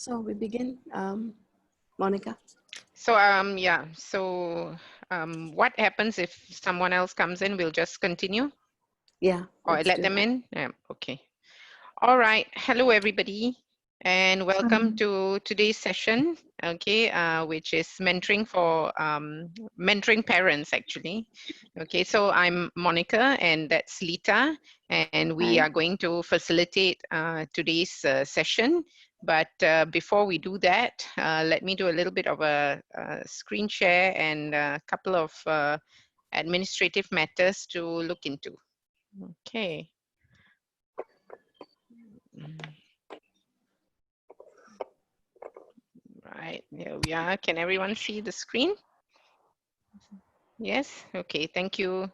So we begin, Monica. So what happens if someone else comes in? We'll just continue Yeah, or let's let do them that. in? Yeah, okay. All right. Hello, everybody, and welcome to today's session, okay, which is mentoring for mentoring parents, actually. Okay, so I'm Monica, and that's Lita, and we Hi. are going to facilitate today's session. But before we do that, let me do a little bit of a screen share and a couple of administrative matters to look into. Okay. Right, here we are. Can everyone see the screen? Yes, okay, thank you.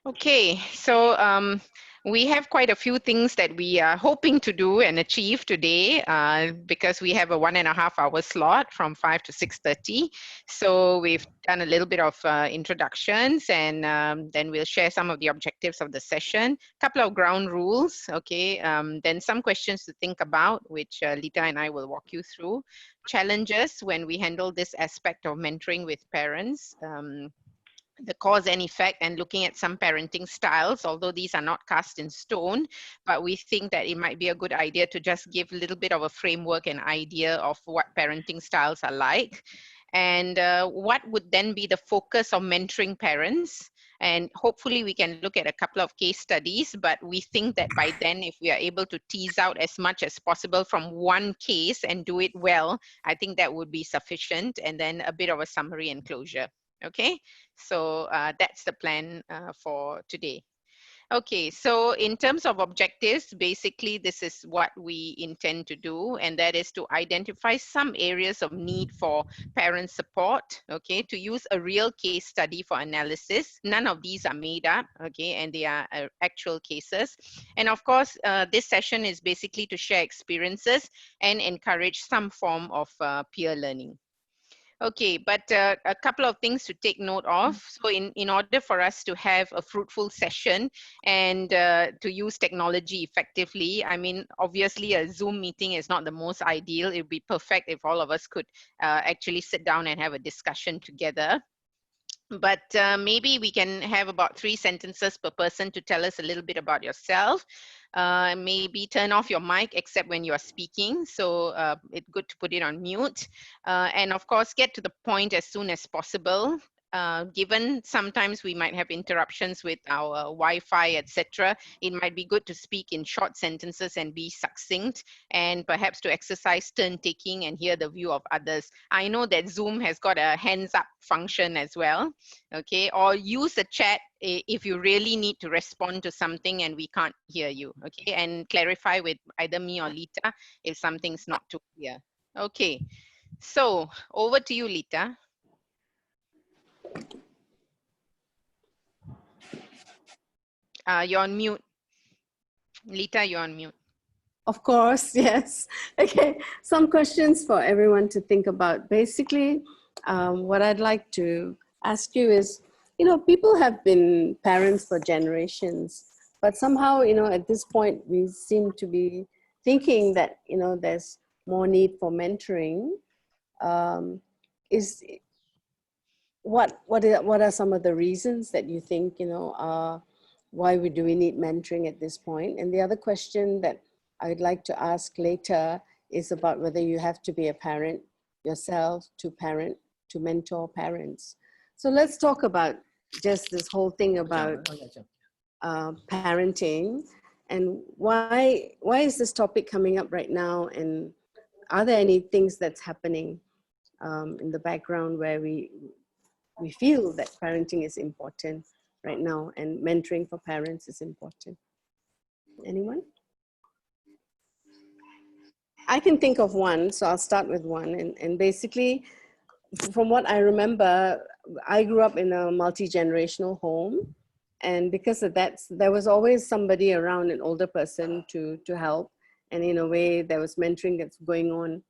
Okay, so we have quite a few things that we are hoping to do and achieve today because we have a 1.5 hour slot from 5 to 6:30. So we've done a little bit of introductions, and then we'll share some of the objectives of the session, couple of ground rules, okay, then some questions to think about, which Lita and I will walk you through, challenges when we handle this aspect of mentoring with parents, the cause and effect, and looking at some parenting styles, although these are not cast in stone, but we think that it might be a good idea to just give a little bit of a framework and idea of what parenting styles are like. And what would then be the focus of mentoring parents? And hopefully we can look at a couple of case studies, but we think that by then, if we are able to tease out as much as possible from one case and do it well, I think that would be sufficient. And then a bit of a summary and closure. Okay, so that's the plan for today. Okay, so in terms of objectives, basically this is what we intend to do, and that is to identify some areas of need for parent support, okay, to use a real case study for analysis. None of these are made up, okay, and they are actual cases. And of course, this session is basically to share experiences and encourage some form of peer learning. Okay, but a couple of things to take note of. So in order for us to have a fruitful session and to use technology effectively, I mean, obviously a Zoom meeting is not the most ideal. It would be perfect if all of us could actually sit down and have a discussion together. But maybe we can have about 3 sentences per person to tell us a little bit about yourself. Maybe turn off your mic except when you are speaking. So it's good to put it on mute. And of course, get to the point as soon as possible. Given sometimes we might have interruptions with our Wi-Fi, etc., it might be good to speak in short sentences and be succinct, and perhaps to exercise turn taking and hear the view of others. I know that Zoom has got a hands up function as well, okay, or use the chat if you really need to respond to something and we can't hear you, okay, and clarify with either me or Lita if something's not too clear. Okay, so over to you, Lita. You're on mute. Lita, you're on mute. Of course, yes. Okay, some questions for everyone to think about. Basically, what I'd like to ask you is, you know, people have been parents for generations, but somehow, you know, at this point, we seem to be thinking that, you know, there's more need for mentoring. Is what are some of the reasons that you think, you know, why do we need mentoring at this point? And the other question that I'd like to ask later is about whether you have to be a parent yourself to mentor parents. So let's talk about just this whole thing about parenting, and why is this topic coming up right now, and are there any things that's happening in the background where we feel that parenting is important right now and mentoring for parents is important? Anyone? I can think of one, so I'll start with one. And basically, from what I remember, I grew up in a multi-generational home. And because of that, there was always somebody around, an older person to help. And in a way, there was mentoring that's going on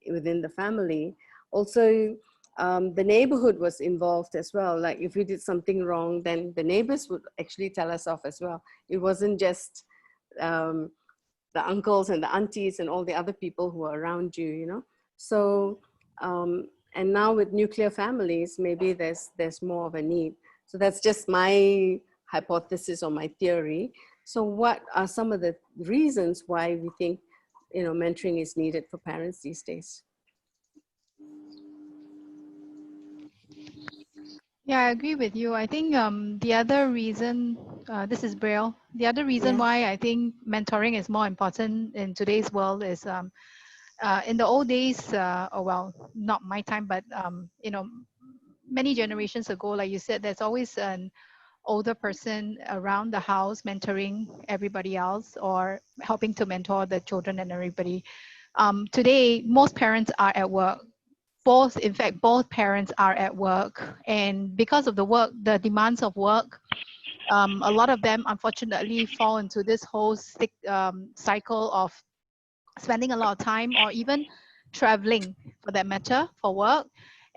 within the family. Also, the neighborhood was involved as well. Like if we did something wrong, then the neighbors would actually tell us off as well. It wasn't just the uncles and the aunties and all the other people who are around you, you know. So, and now with nuclear families, maybe there's more of a need. So that's just my hypothesis or my theory. So what are some of the reasons why we think, you know, mentoring is needed for parents these days? Yeah, I agree with you. I think the other reason, this is Braille, the other reason Yeah. why I think mentoring is more important in today's world is in the old days, or well, not my time, but you know, many generations ago, like you said, there's always an older person around the house mentoring everybody else or helping to mentor the children and everybody. Today, most parents are at work. In fact, both parents are at work. And because of the demands of work, a lot of them unfortunately fall into this whole cycle of spending a lot of time or even traveling for that matter for work.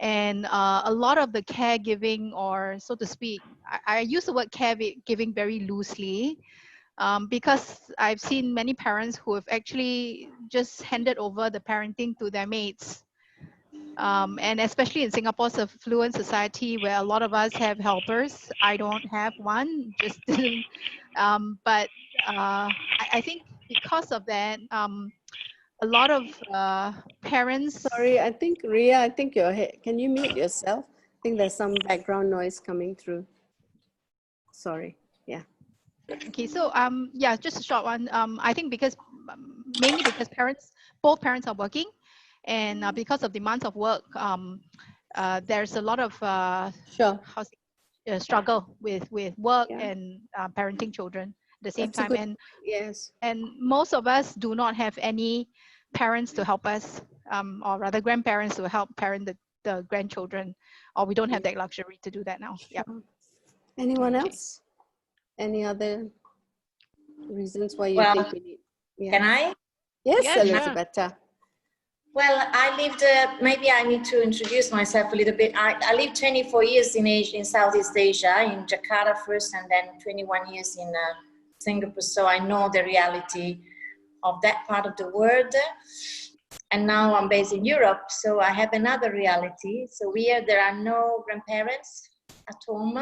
And a lot of the caregiving, or so to speak, I use the word caregiving very loosely, because I've seen many parents who have actually just handed over the parenting to their mates. And especially in Singapore's affluent society where a lot of us have helpers. I don't have one, just but I think because of that, a lot of parents. Sorry, I think Ria, I think can you mute yourself? I think there's some background noise coming through. Sorry. Yeah. Okay, so yeah, just a short one. I think because mainly because both parents are working, and because of demands of work, there's a lot of Sure. struggle with work Yeah. and parenting children at the same That's a time. good, And yes. most of us do not have any parents to help us, or rather grandparents to help parent the grandchildren, or we don't have that luxury to do that now. Yeah. Sure. Anyone Okay. else? Any other reasons why you Well, think we need? Yeah. Can I? Yes, Yeah, sure. Elizabeth. Well, I lived, maybe I need to introduce myself a little bit. I lived 24 years in Asia, in Southeast Asia, in Jakarta first, and then 21 years in Singapore. So I know the reality of that part of the world. And now I'm based in Europe, so I have another reality. So there are no grandparents at home.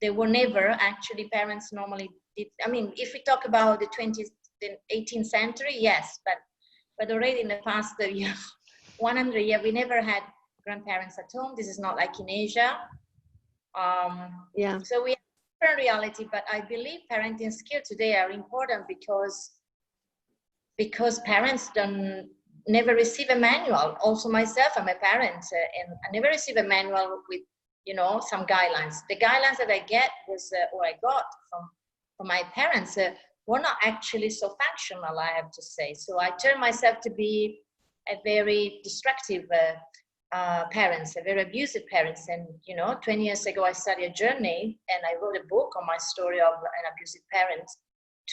There were never actually parents normally did. I mean, if we talk about the 18th century, yes, but already in the past 100 years, we never had grandparents at home. This is not like in Asia. Yeah. So we have a different reality, but I believe parenting skills today are important because parents never receive a manual. Also myself, I'm a parent, and I never receive a manual with, you know, some guidelines. The guidelines that I get or I got from my parents were not actually so functional, I have to say. So I turned myself to be a very destructive parents, a very abusive parents. And, you know, 20 years ago, I started a journey and I wrote a book on my story of an abusive parent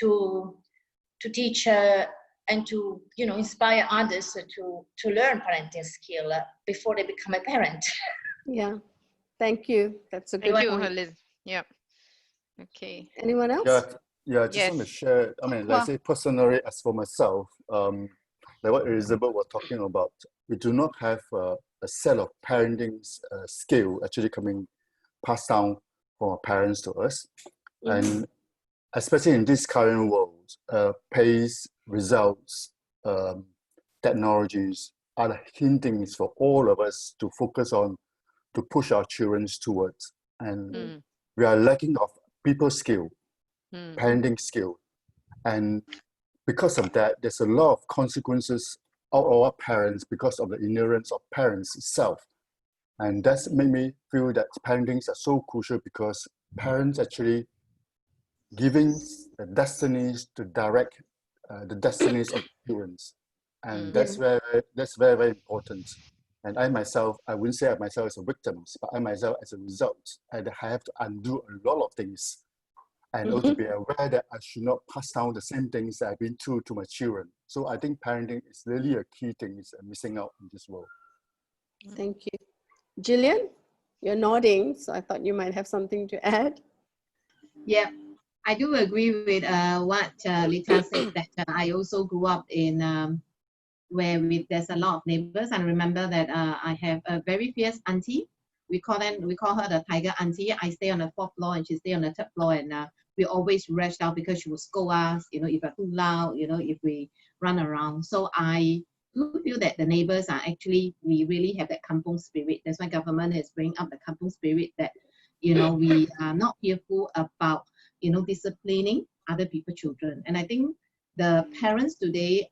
to teach and to, you know, inspire others to learn parenting skill before they become a parent. Yeah. Thank you. That's a good Thank you, point. Liz. Yeah. Okay. Anyone else? Yeah, I just want to Yes. share, I mean, like I say personally, as for myself, like what Elizabeth was talking about, we do not have a set of parenting skill actually passed down from our parents to us. And especially in this current world, pace, results, technologies are the hindrance for all of us to focus on, to push our children towards. And we are lacking of people skill, parenting skill. And because of that, there's a lot of consequences of our parents because of the ignorance of parents itself. And that's made me feel that parentings are so crucial because parents actually giving the destinies to direct the destinies of children. And that's very, very important. And I myself, I wouldn't say I myself as a victim, but I myself as a result, I have to undo a lot of things. And also be aware that I should not pass down the same things that I've been through to my children. So I think parenting is really a key thing is missing out in this world. Thank you. Gillian, you're nodding, so I thought you might have something to add. Yeah, I do agree with what Lita said, that I also grew up in where there's a lot of neighbors. And I remember that I have a very fierce auntie. We call her the tiger auntie. I stay on the 4th floor and she stay on the 3rd floor, and we always rush out because she will scold us, if we're too loud, if we run around. So I do feel that the neighbors are actually, we really have that kampung spirit. That's why government is bringing up the kampung spirit, that we are not fearful about disciplining other people's children. And I think the parents today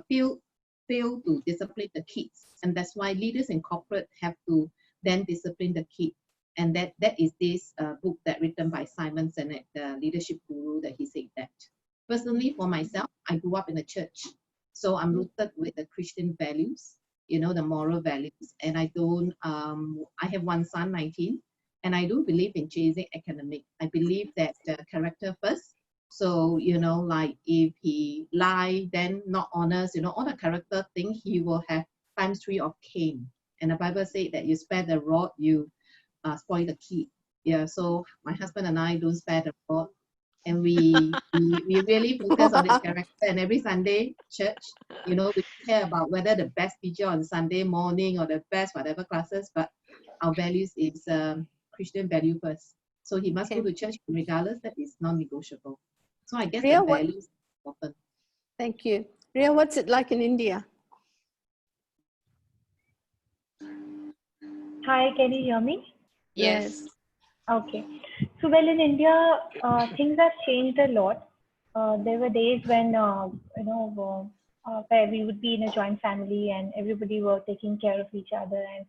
fail to discipline the kids, and that's why leaders in corporate have to then discipline the kid. And that is this book that written by Simon Sinek, the leadership guru, that he said that. Personally, for myself, I grew up in a church, so I'm rooted with the Christian values, the moral values. And I don't I have one son, 19, and I do believe in chasing academic. I believe that character first. So, like if he lie, then not honest, all the character thing, he will have ×3 of Cain. And the Bible says that you spare the rod, you spoil the kid. Yeah, so my husband and I don't spare the rod. And we really focus on his character. And every Sunday, church, we care about whether the best teacher on Sunday morning or the best whatever classes, but our values is Christian value first. So he must go to church regardless. That is non-negotiable. So I guess Ria, the values is important. Thank you. Ria, what's it like in India? Hi, can you hear me? Yes. Okay. So, well, in India, things have changed a lot. There were days when, where we would be in a joint family and everybody were taking care of each other, and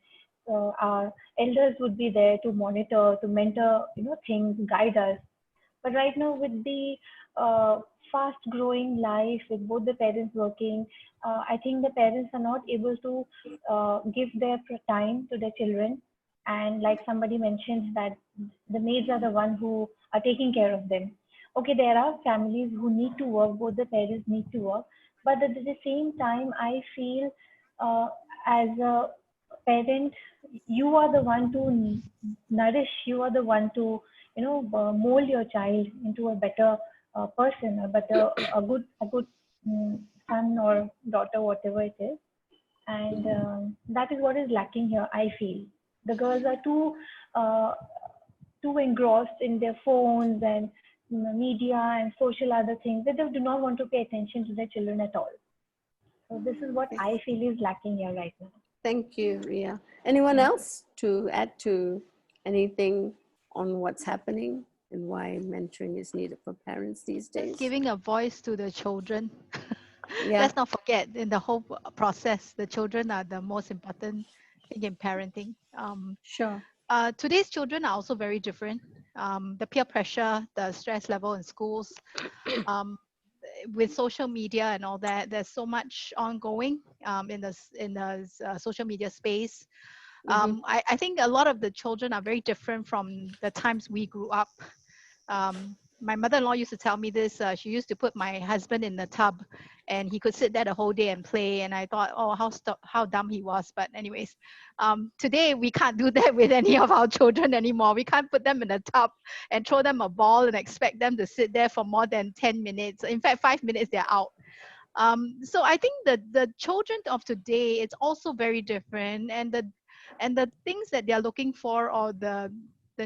our elders would be there to monitor, to mentor, things, guide us. But right now, with the fast-growing life, with both the parents working, I think the parents are not able to give their time to their children. And like somebody mentioned, that the maids are the ones who are taking care of them. Okay, there are families who need to work, both the parents need to work, but at the same time, I feel as a parent, you are the one to nourish, you are the one to mold your child into a better person, a good son or daughter, whatever it is. And that is what is lacking here, I feel. The girls are too engrossed in their phones and media and social other things that they do not want to pay attention to their children at all. So this is what I feel is lacking here right now. Thank you, Ria. Anyone else to add to anything on what's happening and why mentoring is needed for parents these days? Giving a voice to the children. Yeah. Let's not forget, in the whole process, the children are the most important thing in parenting. Sure. Today's children are also very different. The peer pressure, the stress level in schools, with social media and all that, there's so much ongoing in the social media space. I think a lot of the children are very different from the times we grew up. My mother-in-law used to tell me this. She used to put my husband in the tub and he could sit there the whole day and play. And I thought, oh, how dumb he was. But anyways, today we can't do that with any of our children anymore. We can't put them in a tub and throw them a ball and expect them to sit there for more than 10 minutes. In fact, 5 minutes, they're out. So I think that the children of today, it's also very different. And the things that they're looking for, or the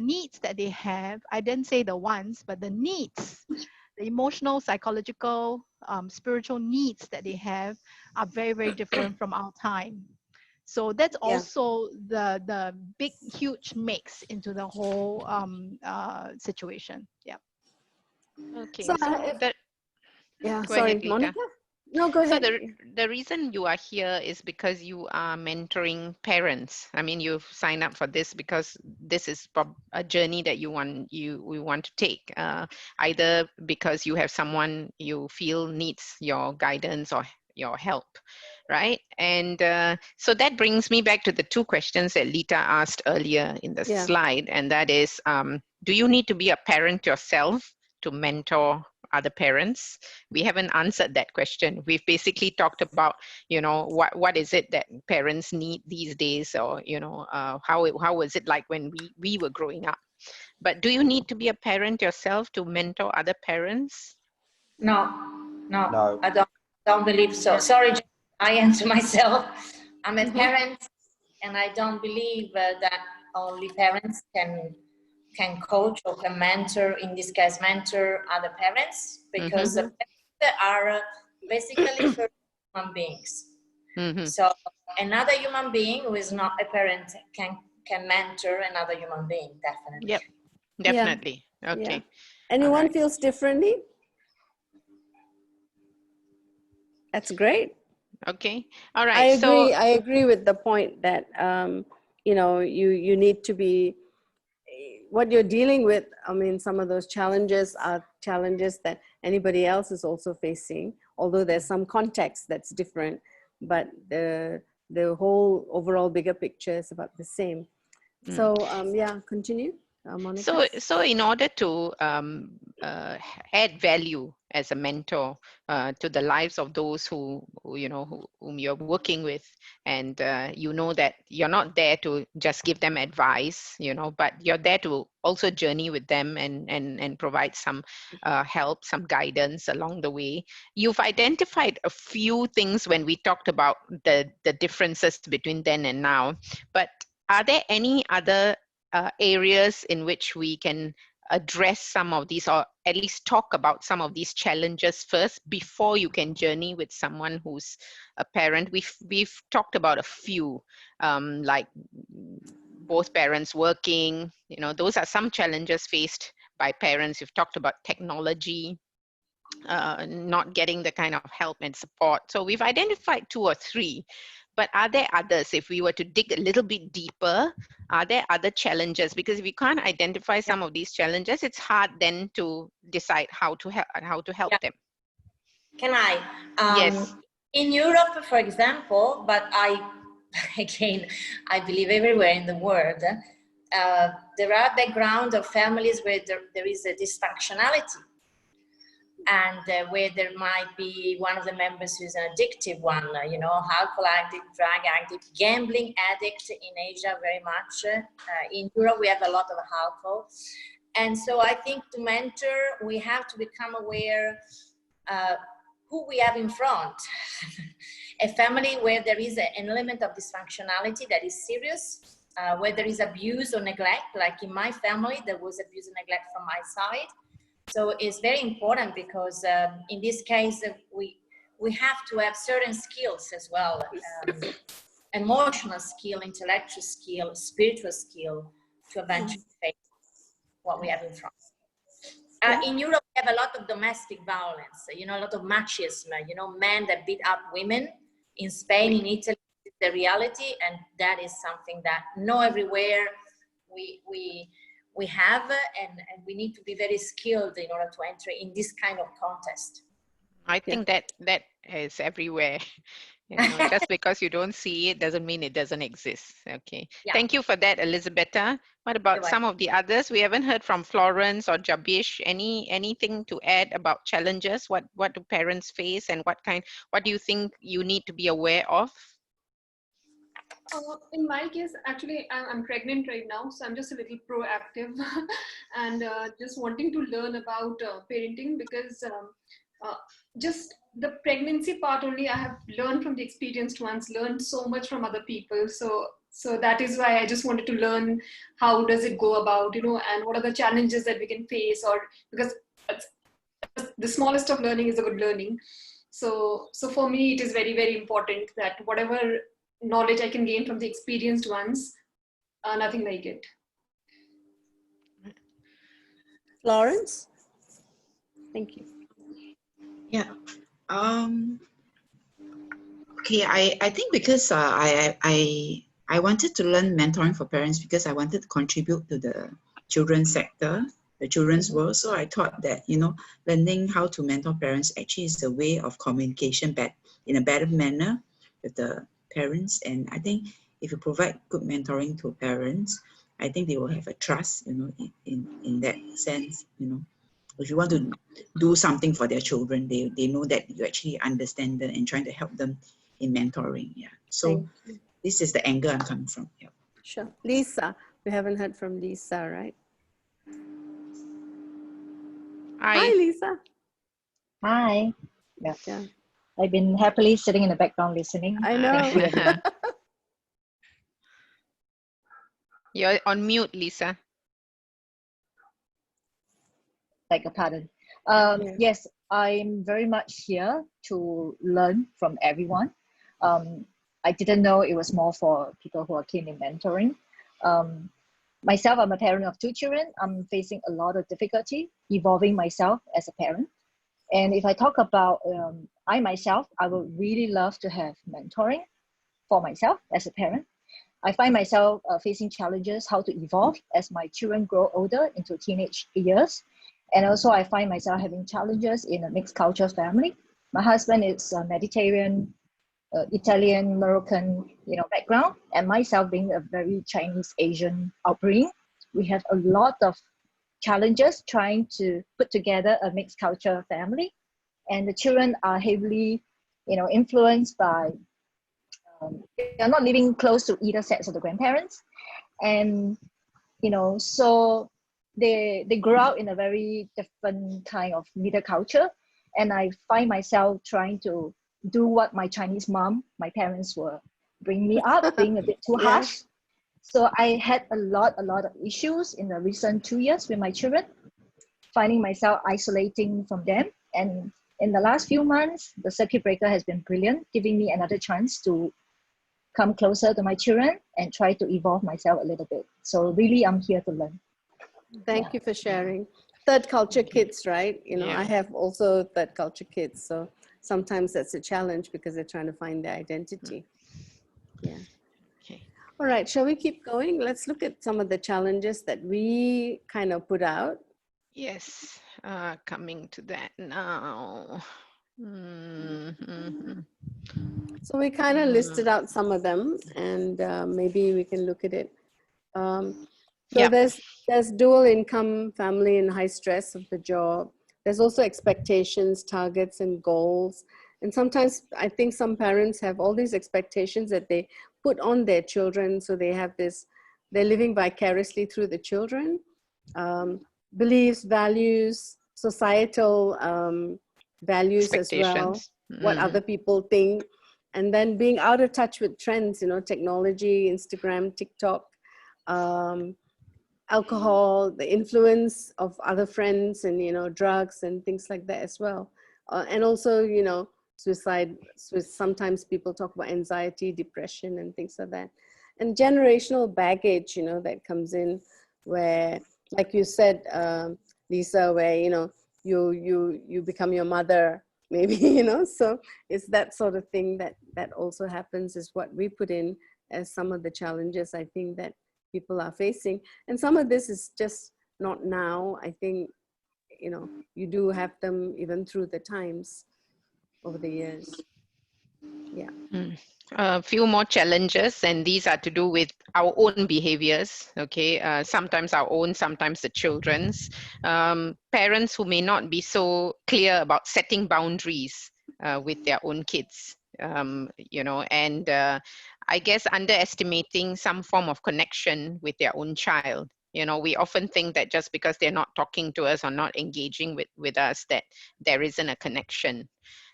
needs that they have, I didn't say the wants, but the needs, the emotional, psychological, spiritual needs that they have are very, very different from our time. So that's also the big, huge mix into the whole situation. Yeah. Okay. So, Go sorry, ahead, Lita. Monica? No, go ahead. So the reason you are here is because you are mentoring parents. I mean, you've signed up for this because this is a journey that we want to take. Either because you have someone you feel needs your guidance or your help, right? And so that brings me back to the two questions that Lita asked earlier in the slide, and that is, do you need to be a parent yourself to mentor other parents? We haven't answered that question. We've basically talked about, what is it that parents need these days, or how was it like when we were growing up. But do you need to be a parent yourself to mentor other parents? No, No. I don't believe so. Sorry, I answer myself. I'm a parent, and I don't believe that only parents can coach or can mentor, in this case, mentor other parents, because the parents are basically for human beings. So another human being who is not a parent can mentor another human being, definitely. Yep, definitely. Yeah. Okay. Yeah. Anyone right. feels differently? That's great. Okay. All right. I agree with the point that you know, you need to be, what you're dealing with. I mean, some of those challenges are challenges that anybody else is also facing, although there's some context that's different, but the whole overall bigger picture is about the same. So yeah, continue, Monica. So in order to add value as a mentor to the lives of those whom you're working with, and you know that you're not there to just give them advice, but you're there to also journey with them and provide some help, some guidance along the way. You've identified a few things when we talked about the differences between then and now, but are there any other areas in which we can address some of these, or at least talk about some of these challenges first before you can journey with someone who's a parent? We've talked about a few, like both parents working, those are some challenges faced by parents. You've talked about technology, not getting the kind of help and support. So we've identified 2 or 3. But are there others? If we were to dig a little bit deeper, are there other challenges? Because if we can't identify some of these challenges, it's hard then to decide how to help them. Can I? Yes. In Europe, for example, but again, I believe everywhere in the world, there are backgrounds of families where there is a dysfunctionality, and where there might be one of the members who's an addictive one, alcohol addict, drug addict, gambling addict in Asia very much. In Europe, we have a lot of alcohol. And so I think to mentor, we have to become aware who we have in front. A family where there is an element of dysfunctionality that is serious, where there is abuse or neglect, like in my family, there was abuse and neglect from my side. So it's very important because in this case, we have to have certain skills as well, emotional skill, intellectual skill, spiritual skill, to eventually face what we have in front. In Europe, we have a lot of domestic violence, a lot of machismo, men that beat up women. In Spain, in Italy, it's the reality, and that is something that not everywhere we have, and we need to be very skilled in order to enter in this kind of contest. I think that is everywhere. Just because you don't see it doesn't mean it doesn't exist. Okay. Yeah. Thank you for that, Elisabetta. What about some of the others? We haven't heard from Florence or Jabish. Anything to add about challenges? What do parents face, and what do you think you need to be aware of? In my case, actually, I'm pregnant right now, so I'm just a little proactive and just wanting to learn about parenting, because just the pregnancy part only I have learned from the experienced ones, learned so much from other people. So that is why I just wanted to learn how does it go about, and what are the challenges that we can face, or because the smallest of learning is a good learning. So for me, it is very, very important that whatever knowledge I can gain from the experienced ones, nothing like it. Florence? Thank you. Yeah. Okay, I think because I wanted to learn mentoring for parents because I wanted to contribute to the children's sector, the children's world. So I thought that, learning how to mentor parents actually is a way of communication in a better manner with the parents. And I think if you provide good mentoring to parents, I think they will have a trust, in that sense, If you want to do something for their children, they know that you actually understand them and trying to help them in mentoring. Yeah. So this is the angle I'm coming from. Yeah. Sure. Lisa, we haven't heard from Lisa, right? Hi, Lisa. Hi. Yeah. Yeah. I've been happily sitting in the background listening. I know. Thank you, everyone. You're on mute, Lisa. Beg your pardon. Yeah. Yes, I'm very much here to learn from everyone. I didn't know it was more for people who are keen in mentoring. Myself, I'm a parent of 2 children. I'm facing a lot of difficulty evolving myself as a parent. And if I talk about I myself, I would really love to have mentoring for myself as a parent. I find myself facing challenges how to evolve as my children grow older into teenage years. And also I find myself having challenges in a mixed culture family. My husband is Mediterranean, Italian, Moroccan, background, and myself being a very Chinese Asian upbringing. We have a lot of challenges trying to put together a mixed culture family, and the children are heavily, influenced by. They're not living close to either sets of the grandparents, and so they grow up in a very different kind of middle culture, and I find myself trying to do what my Chinese mom, my parents were bringing me up, being a bit too Yeah. harsh. So I had a lot of issues in the recent 2 years with my children, finding myself isolating from them. And in the last few months, the circuit breaker has been brilliant, giving me another chance to come closer to my children and try to evolve myself a little bit. So really, I'm here to learn. Thank you for sharing. Third culture kids, right? Yeah. I have also third culture kids. So sometimes that's a challenge because they're trying to find their identity. Yeah. Okay. All right, shall we keep going? Let's look at some of the challenges that we kind of put out. Yes, coming to that now. Mhm. So we kind of listed out some of them, and maybe we can look at it. So Yeah. there's dual income family and high stress of the job. There's also expectations, targets, and goals. And sometimes I think some parents have all these expectations that they put on their children. So they have this, they're living vicariously through the children. Beliefs, values, societal values as well, Expectations. what other people think. And then being out of touch with trends, technology, Instagram, TikTok, alcohol, the influence of other friends, and drugs and things like that as well. And also suicide. Sometimes people talk about anxiety, depression, and things like that. And generational baggage that comes in, where, like you said, Lisa, where you become your mother, maybe, so it's that sort of thing that also happens, is what we put in as some of the challenges I think that people are facing. And some of this is just not now. I think, you do have them even through the times over the years. Yeah. A few more challenges, and these are to do with our own behaviors. Okay, sometimes our own, sometimes the children's. Parents who may not be so clear about setting boundaries with their own kids, and I guess underestimating some form of connection with their own child. We often think that just because they're not talking to us or not engaging with us, that there isn't a connection.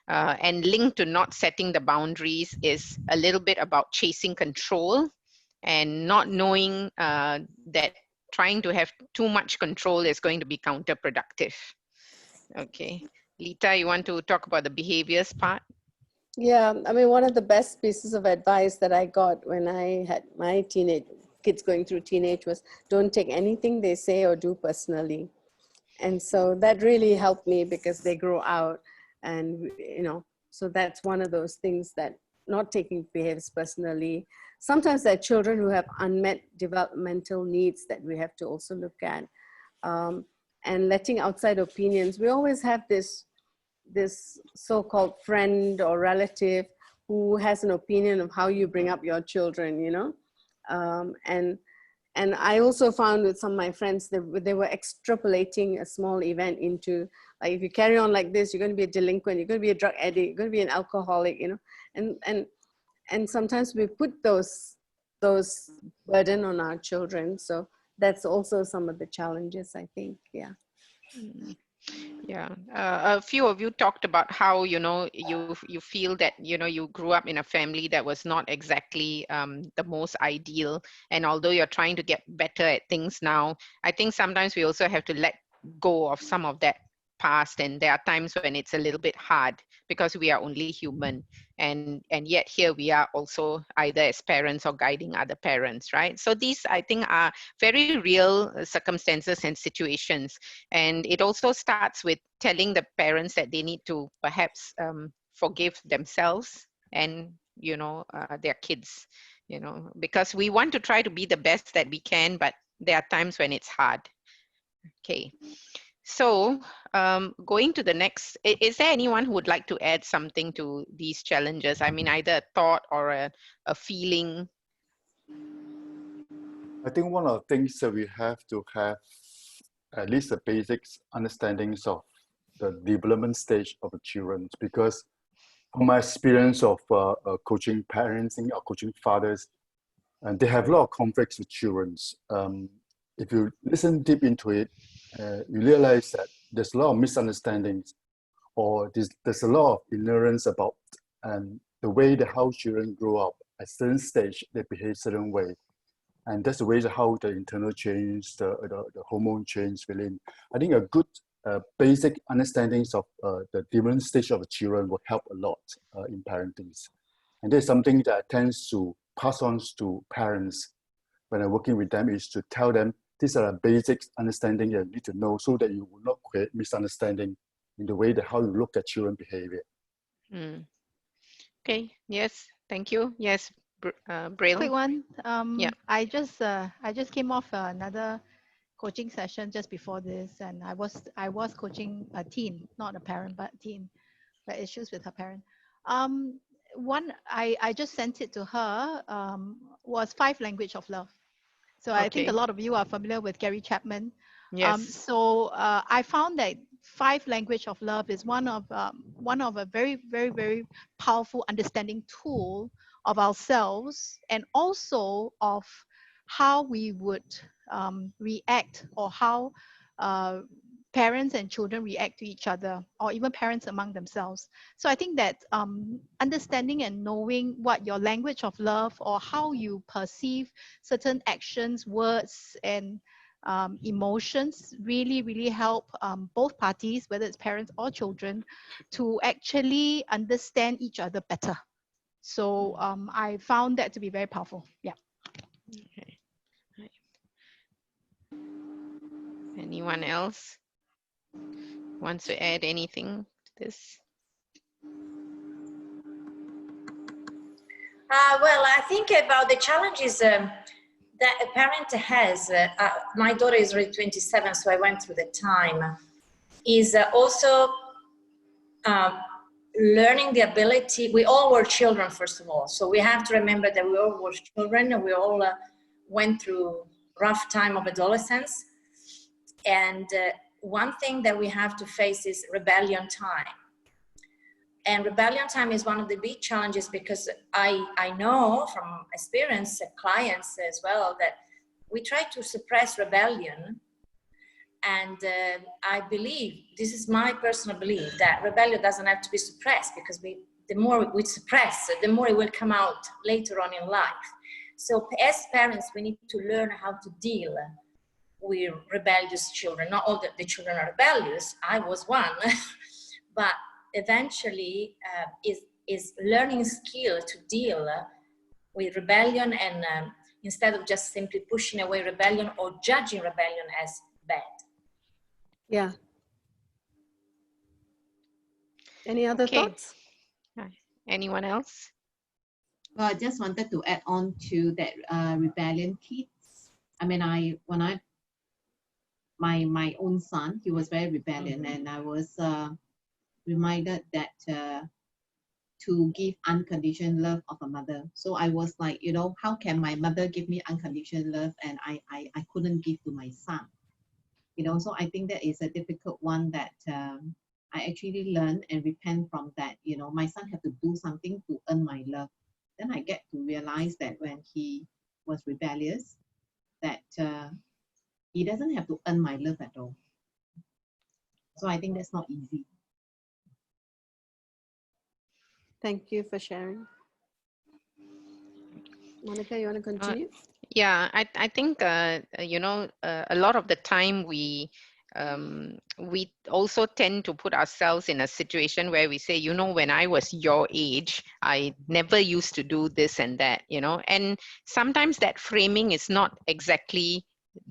And linked to not setting the boundaries is a little bit about chasing control and not knowing that trying to have too much control is going to be counterproductive. Okay, Lita, you want to talk about the behaviors part? Yeah, I mean, one of the best pieces of advice that I got when I had my teenage kids going through teenage was, don't take anything they say or do personally. And so that really helped me, because they grow out, and so that's one of those things, that not taking behaviors personally. Sometimes there are children who have unmet developmental needs that we have to also look at, and letting outside opinions. We always have this so-called friend or relative who has an opinion of how you bring up your children, and I also found with some of my friends that they were extrapolating a small event into, like, if you carry on like this, you're going to be a delinquent, you're going to be a drug addict, you're going to be an alcoholic, and sometimes we put those burden on our children. So that's also some of the challenges, I think. Yeah. Yeah, a few of you talked about how, you know, you feel that, you know, you grew up in a family that was not exactly the most ideal. And although you're trying to get better at things now, I think sometimes we also have to let go of some of that past. And there are times when it's a little bit hard because we are only human. And yet here we are also either as parents or guiding other parents, right? So these, I think, are very real circumstances and situations. And it also starts with telling the parents that they need to perhaps forgive themselves and, you know, their kids, you know, because we want to try to be the best that we can, but there are times when it's hard. Okay. So going to the next, is there anyone who would like to add something to these challenges? I mean, either a thought or a feeling. I think one of the things that we have to have at least the basic understandings of the development stage of the children, because from my experience of coaching parenting or coaching fathers, and they have a lot of conflicts with children. If you listen deep into it, you realize that there's a lot of misunderstandings, or there's a lot of ignorance about the way that how children grow up. At certain stage, they behave certain way. And that's the way how the internal change, the hormone change within. I think a good basic understandings of the development stage of the children will help a lot in parenting. And there's something that I tend to pass on to parents when I'm working with them, is to tell them these are the basic understanding you need to know so that you will not create misunderstanding in the way that how you look at children behavior. Okay, yes, thank you. Yes, Braille. Quick one. Yeah. I just came off another coaching session just before this, and I was coaching a teen, not a parent, but teen, but issues with her parent. One I just sent it to her was 5 language of love. So I think a lot of you are familiar with Gary Chapman. Yes. So I found that 5 language of love is one of a very, very, very powerful understanding tool of ourselves, and also of how we would react, or how parents and children react to each other, or even parents among themselves. So I think that understanding and knowing what your language of love, or how you perceive certain actions, words, and emotions really, really help both parties, whether it's parents or children, to actually understand each other better. So I found that to be very powerful. Yeah. Okay. Anyone else wants to add anything to this? Well, I think about the challenges that a parent has. My daughter is already 27, so I went through the time. Is also learning the ability. We all were children, first of all, so we have to remember that we all were children, and we all went through rough time of adolescence. And one thing that we have to face is rebellion time. And rebellion time is one of the big challenges, because I know from experience, clients as well, that we try to suppress rebellion. And I believe, this is my personal belief, that rebellion doesn't have to be suppressed, because the more we suppress, the more it will come out later on in life. So as parents, we need to learn how to deal with rebellious children. Not all the children are rebellious. I was one. But eventually is learning skill to deal with rebellion, and instead of just simply pushing away rebellion or judging rebellion as bad. Yeah. Any other thoughts? Anyone else? Well, I just wanted to add on to that rebellion kids. I mean, my own son, he was very rebellious, and I was reminded that to give unconditional love of a mother. So I was like, you know, how can my mother give me unconditional love, and I couldn't give to my son? You know, so I think that is a difficult one that I actually learned and repent from that. You know, my son had to do something to earn my love. Then I get to realize that when he was rebellious, that he doesn't have to earn my love at all. So I think that's not easy. Thank you for sharing. Monica, you want to continue? Yeah, I think, you know, a lot of the time we also tend to put ourselves in a situation where we say, you know, when I was your age, I never used to do this and that, you know, and sometimes that framing is not exactly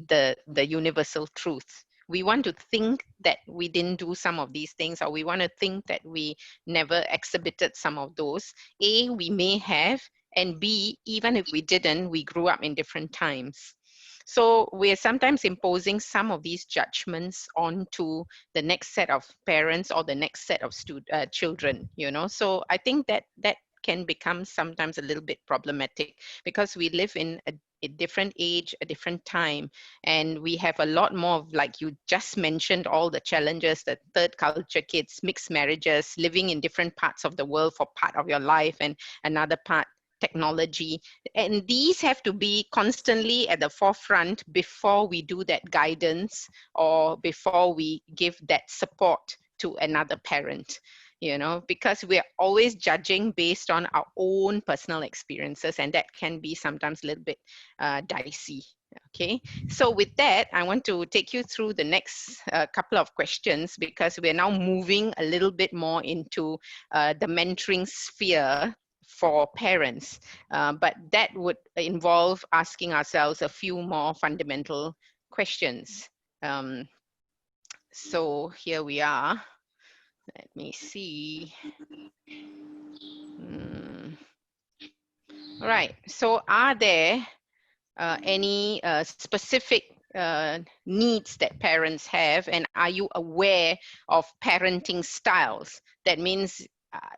the universal truth. We want to think that we didn't do some of these things, or we want to think that we never exhibited some of those. A, we may have, and B, even if we didn't, we grew up in different times. So we're sometimes imposing some of these judgments onto the next set of parents or the next set of children, you know. So I think that can become sometimes a little bit problematic, because we live in a different age, a different time, and we have a lot more of, like you just mentioned, all the challenges, the third culture kids, mixed marriages, living in different parts of the world for part of your life and another part technology, and these have to be constantly at the forefront before we do that guidance or before we give that support to another parent, you know, because we're always judging based on our own personal experiences, and that can be sometimes a little bit dicey. Okay, so with that, I want to take you through the next couple of questions, because we're now moving a little bit more into the mentoring sphere for parents, but that would involve asking ourselves a few more fundamental questions. So here we are. Let me see. All right, so are there any specific needs that parents have, and are you aware of parenting styles? That means,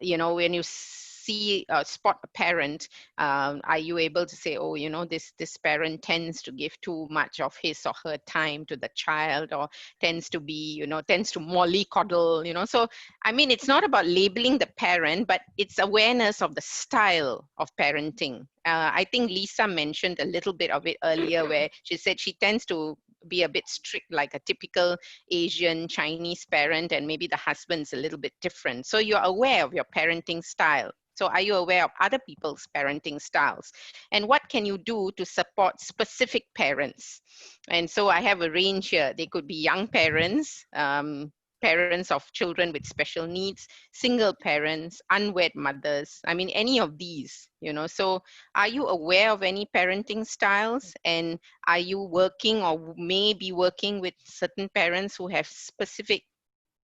you know, when you spot a parent, are you able to say, oh, you know, this parent tends to give too much of his or her time to the child, or tends to be, you know, tends to mollycoddle, you know? So I mean, it's not about labeling the parent, but it's awareness of the style of parenting. I think Lisa mentioned a little bit of it earlier, where she said she tends to be a bit strict, like a typical Asian Chinese parent, and maybe the husband's a little bit different. So you're aware of your parenting style. So are you aware of other people's parenting styles? And what can you do to support specific parents? And so I have a range here. They could be young parents, parents of children with special needs, single parents, unwed mothers. I mean, any of these, you know. So are you aware of any parenting styles? And are you working or may be working with certain parents who have specific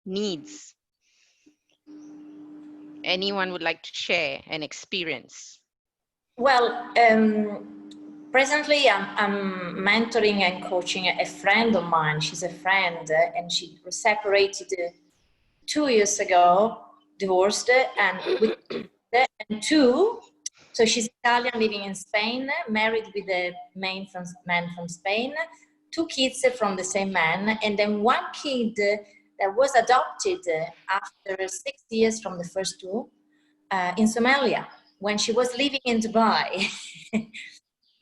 needs? Anyone would like to share an experience? Well, presently I'm mentoring and coaching a friend of mine. She's a friend, and she was separated 2 years ago, divorced, and with and two. So she's Italian, living in Spain, married with a man from Spain, 2 kids from the same man, and then 1 kid that was adopted after 6 years from the first 2 in Somalia, when she was living in Dubai.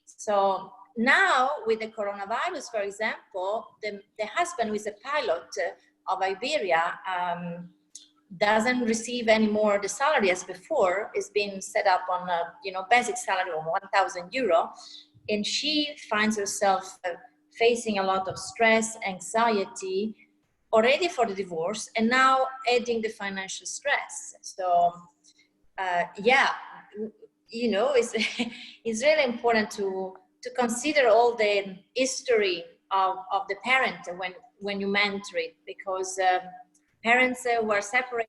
So now with the coronavirus, for example, the husband, who is a pilot of Iberia, doesn't receive any more the salary as before. It's been set up on a, you know, basic salary of 1,000 euro, and she finds herself facing a lot of stress, anxiety, already for the divorce, and now adding the financial stress. So yeah, you know, it's it's really important to consider all the history of the parent when you mentor it, because parents who are separated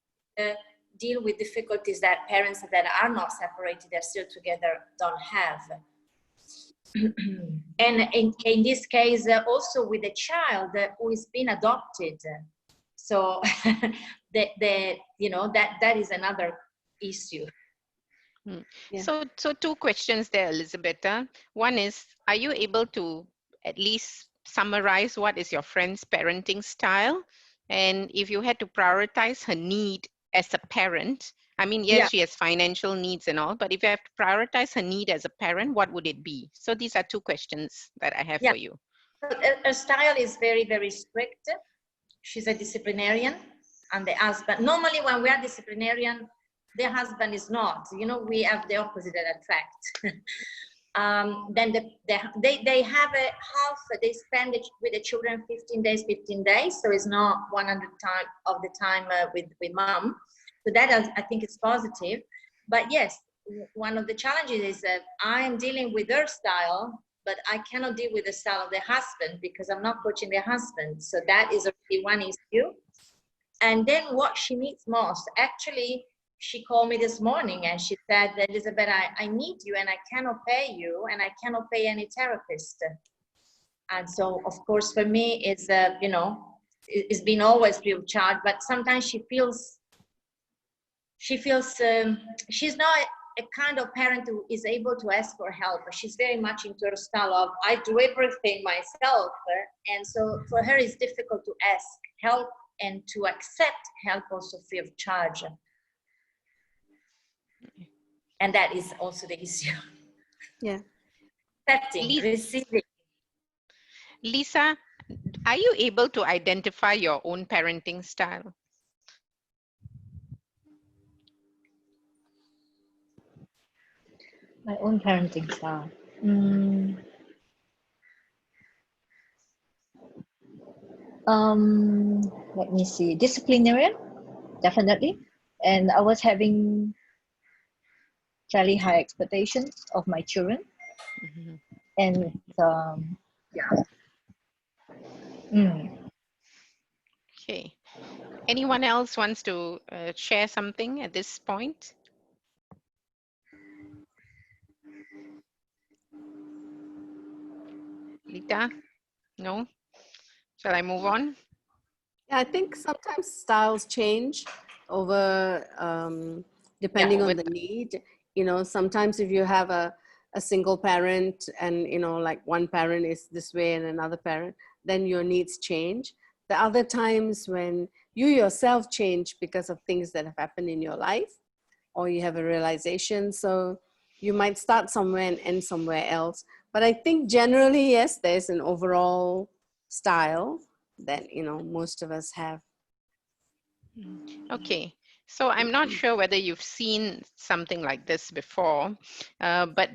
deal with difficulties that parents that are not separated, they're still together, don't have. And in this case, also with a child who is being adopted. So you know, that is another issue. Yeah. So 2 questions there, Elisabetta. One is, are you able to at least summarize what is your friend's parenting style? And if you had to prioritize her need as a parent, I mean, yes, she has financial needs and all, but if you have to prioritize her need as a parent, what would it be? So these are 2 questions that I have for you. Her style is very, very strict. she's a disciplinarian, and the husband, normally when we are disciplinarian, the husband is not, you know, we have the opposite attract. Then they have a half, they spend it with the children 15 days, so it's not 100% of the time with mom. So that I think is positive. But yes, one of the challenges is that I'm dealing with her style, but I cannot deal with the style of the husband because I'm not coaching the husband. So that is already one issue. And then what she needs most, actually, she called me this morning and she said, Elizabeth, I need you and I cannot pay you and I cannot pay any therapist. And so, of course, for me, it's, you know, it's been always free of charge, but sometimes she feels she's not a kind of parent who is able to ask for help. She's very much into her style of, I do everything myself. And so for her, it's difficult to ask help and to accept help also free of charge. And that is also the issue. Yeah. Accepting, receiving. Lisa, are you able to identify your own parenting style? My own parenting style. Let me see. Disciplinarian, definitely. And I was having fairly high expectations of my children. And yeah. Okay. Anyone else wants to share something at this point? Lita? No? Shall I move on? Yeah, I think sometimes styles change over depending on the need. You know, sometimes if you have a single parent and, you know, like one parent is this way and another parent, then your needs change. The other times when you yourself change because of things that have happened in your life, or you have a realization. So you might start somewhere and end somewhere else. But I think generally, yes, there's an overall style that, you know, most of us have. Okay, so I'm not sure whether you've seen something like this before, but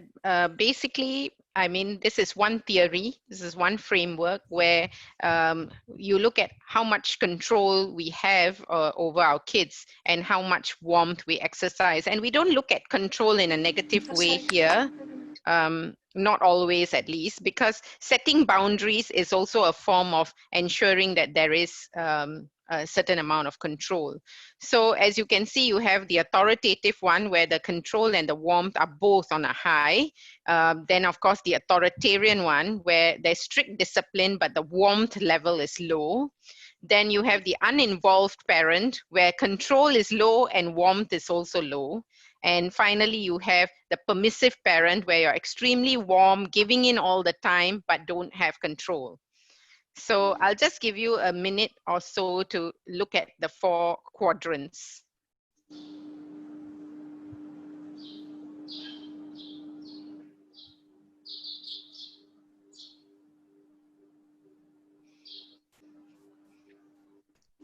basically, I mean, this is one theory, this is one framework where you look at how much control we have over our kids and how much warmth we exercise. And we don't look at control in a negative way here. Not always, at least, because setting boundaries is also a form of ensuring that there is a certain amount of control. So as you can see, you have the authoritative one where the control and the warmth are both on a high. Then of course the authoritarian one where there's strict discipline but the warmth level is low. Then you have the uninvolved parent where control is low and warmth is also low. And finally, you have the permissive parent where you're extremely warm, giving in all the time, but don't have control. So I'll just give you a minute or so to look at the 4 quadrants.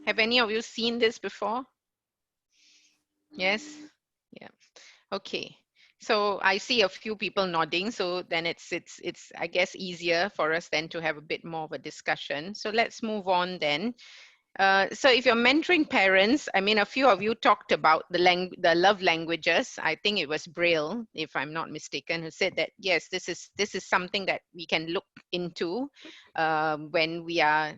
Have any of you seen this before? Yes? Yeah. Okay. So I see a few people nodding, so then it's I guess easier for us then to have a bit more of a discussion. So let's move on then. So if you're mentoring parents, I mean, a few of you talked about the love languages. I think it was Braille, if I'm not mistaken, who said that, yes, this is something that we can look into when we are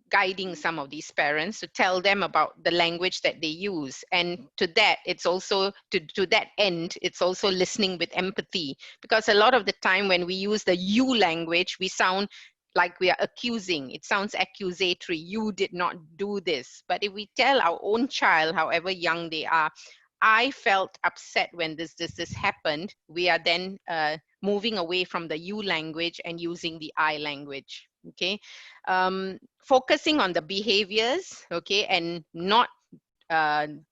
guiding some of these parents, to tell them about the language that they use. And to that, it's also, to that end, it's also listening with empathy. Because a lot of the time when we use the you language, we sound like we are accusing. It sounds accusatory. You did not do this. But if we tell our own child, however young they are, I felt upset when this happened, we are then moving away from the you language and using the I language. Okay, focusing on the behaviors, okay, and not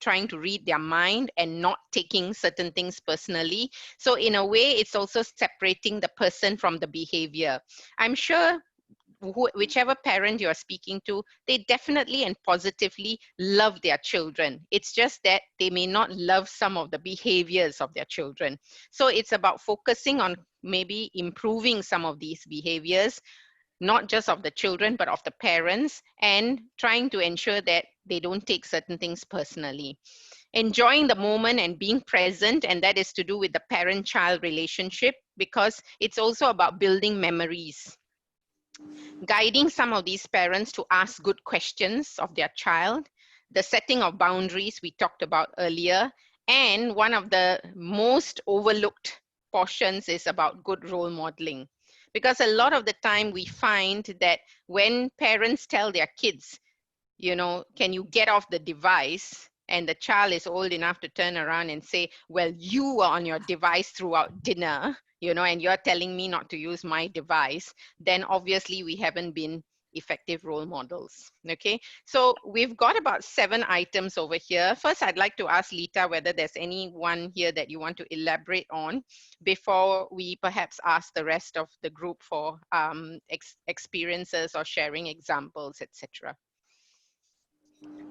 trying to read their mind and not taking certain things personally. So in a way, it's also separating the person from the behavior. I'm sure whichever parent you're speaking to, they definitely and positively love their children. It's just that they may not love some of the behaviors of their children. So it's about focusing on maybe improving some of these behaviors, not just of the children, but of the parents, and trying to ensure that they don't take certain things personally. Enjoying the moment and being present, and that is to do with the parent-child relationship, because it's also about building memories. Guiding some of these parents to ask good questions of their child, the setting of boundaries we talked about earlier, and one of the most overlooked portions is about good role modeling. Because a lot of the time we find that when parents tell their kids, you know, can you get off the device? And the child is old enough to turn around and say, well, you were on your device throughout dinner, you know, and you're telling me not to use my device, then obviously we haven't been effective role models. Okay, so we've got about 7 items over here. First, I'd like to ask Lita whether there's anyone here that you want to elaborate on before we perhaps ask the rest of the group for experiences or sharing examples, etc.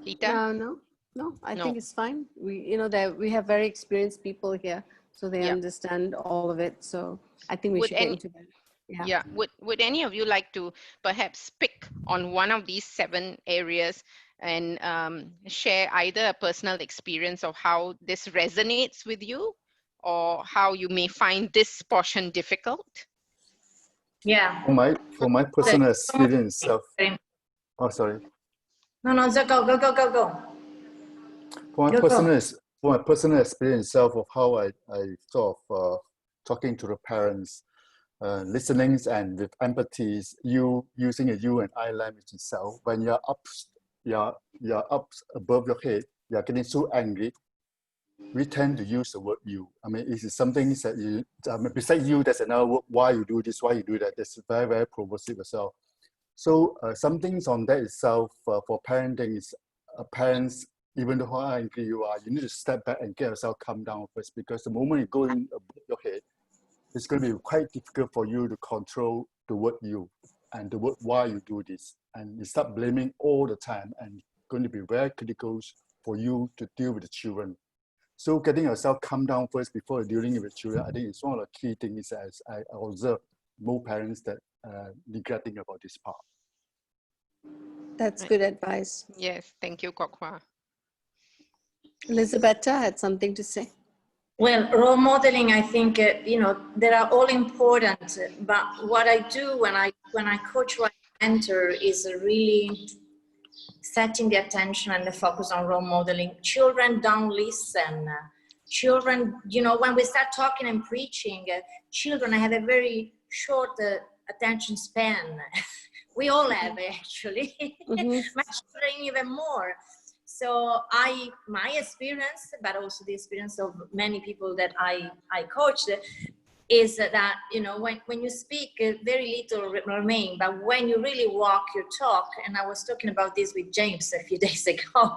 Lita? No, I No. think it's fine. We have very experienced people here, so they understand all of it. So I think we should get into that. Yeah. Would any of you like to perhaps pick on one of these 7 areas and share either a personal experience of how this resonates with you, or how you may find this portion difficult? Yeah. For my personal experience of, oh, sorry. No, so go. For my personal experience of how I sort of talking to the parents, listening and with empathy, you using a you and I language itself. When you're up above your head, you're getting so angry. We tend to use the word you. I mean, it is something that you, beside you, there's another word, why you do this, why you do that. That's very, very provocative as well. So some things on that itself for parenting is parents, even though how angry you are, you need to step back and get yourself calm down first, because the moment you go in above your head, it's going to be quite difficult for you to control the word you and the word why you do this. And you start blaming all the time, and going to be very critical for you to deal with the children. So getting yourself calm down first before dealing with children, I think it's one of the key things as I observe more parents that neglecting about this part. That's good advice. Yes, thank you, Kok Hua. Elizabetta had something to say. Well, role modeling, I think, they are all important, but what I do when I coach or mentor is really setting the attention and the focus on role modeling. Children don't listen. Children, when we start talking and preaching, children have a very short attention span. We all have, actually. My children even more. So my experience, but also the experience of many people that I coached, is that, when you speak, very little remain, but when you really walk your talk, and I was talking about this with James a few days ago,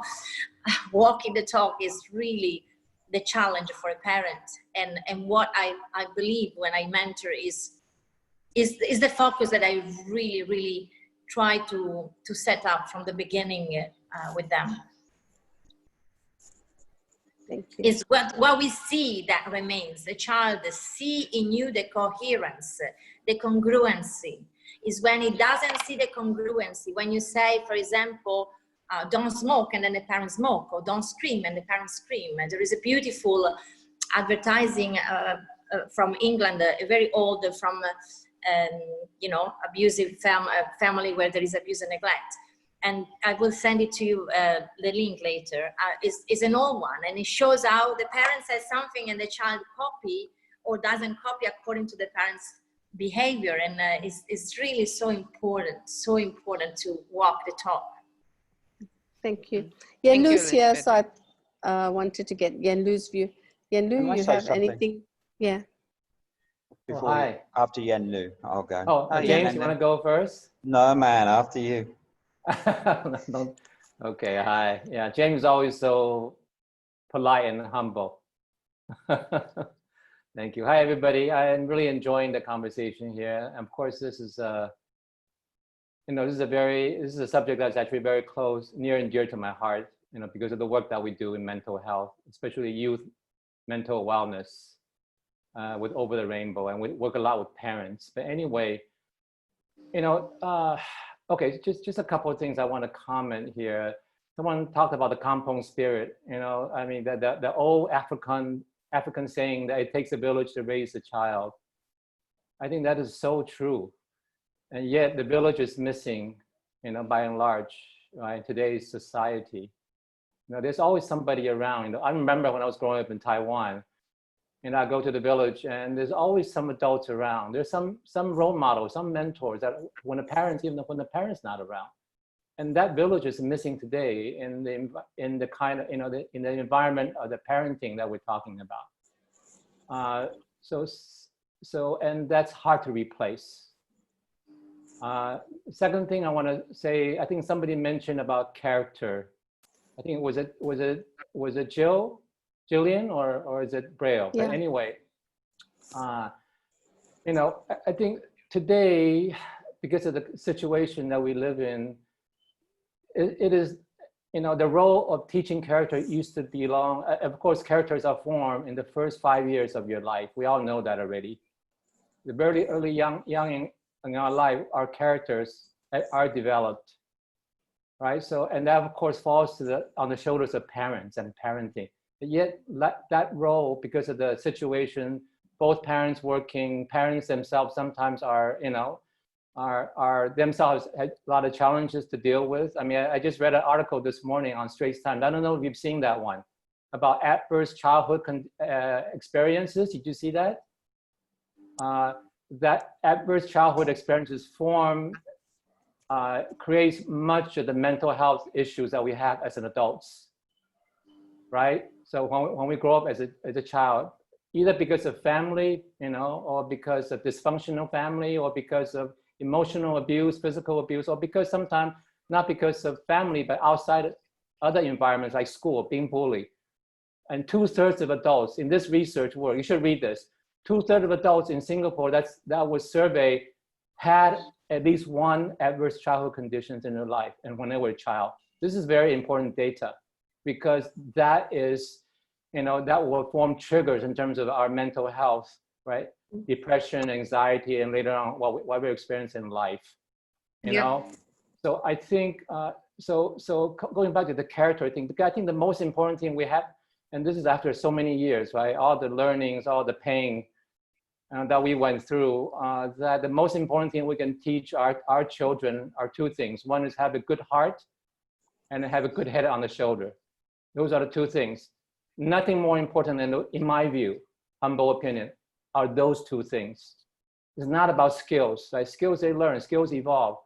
walking the talk is really the challenge for a parent. And what I believe when I mentor is the focus that I really, really try to set up from the beginning with them. Thank you. Is what we see that remains. The child see in you the coherence, the congruency. Is when he doesn't see the congruency. When you say, for example, don't smoke, and then the parents smoke, or don't scream and the parents scream. And there is a beautiful advertising from England, a very old, from abusive family where there is abuse and neglect. And I will send it to you, the link later. It's an old one, and it shows how the parent says something and the child copy or doesn't copy according to the parent's behavior. And it's really so important to walk the talk. Thank you. Yen Lu's here, so I wanted to get Yen Lu's view. Yen Lu, you have anything? Yeah. Hi. After Yen Lu, I'll go. Oh, James, you want to go first? No, man, after you. Okay, hi. Yeah, James is always so polite and humble. Thank you. Hi, everybody. I am really enjoying the conversation here. Of course, this is this is a subject that's actually very close, near and dear to my heart, because of the work that we do in mental health, especially youth mental wellness with Over the Rainbow, and we work a lot with parents. But anyway, okay, just a couple of things I want to comment here. Someone talked about the kampong spirit. I mean, the old African saying that it takes a village to raise a child. I think that is so true. And yet the village is missing, by and large, right, in today's society. There's always somebody around. I remember when I was growing up in Taiwan, and I go to the village and there's always some adults around. There's some role models, some mentors that when the parents not around. And that village is missing today in the kind of, in the environment of the parenting that we're talking about. And that's hard to replace. Second thing I want to say, I think somebody mentioned about character. I think was it Jillian or is it Braille? Yeah. But anyway, I think today, because of the situation that we live in, it is, the role of teaching character used to belong, of course, characters are formed in the first 5 years of your life. We all know that already. The very early young in our life, our characters are developed, right? So, and that of course falls on the shoulders of parents and parenting. But yet that role, because of the situation, both parents working, parents themselves sometimes are themselves had a lot of challenges to deal with. I mean, I just read an article this morning on Straits Times. I don't know if you've seen that one, about adverse childhood experiences. Did you see that? That adverse childhood experiences creates much of the mental health issues that we have as an adults, right? So when we grow up as a child, either because of family, or because of dysfunctional family, or because of emotional abuse, physical abuse, or because sometimes not because of family, but outside other environments like school, being bullied. And 2/3 of adults in this research work, you should read this, 2/3 of adults in Singapore that was surveyed had at least one adverse childhood conditions in their life and when they were a child. This is very important data because that is, that will form triggers in terms of our mental health, right? Depression, anxiety, and later on what we're experiencing in life, you know? So I think, so going back to the character thing, I think the most important thing we have, and this is after so many years, right? All the learnings, all the pain that we went through, that the most important thing we can teach our children are two things. One is have a good heart and have a good head on the shoulder. Those are the two things. Nothing more important than, in my view, humble opinion, are those two things. It's not about skills, right? Skills they learn, skills evolve.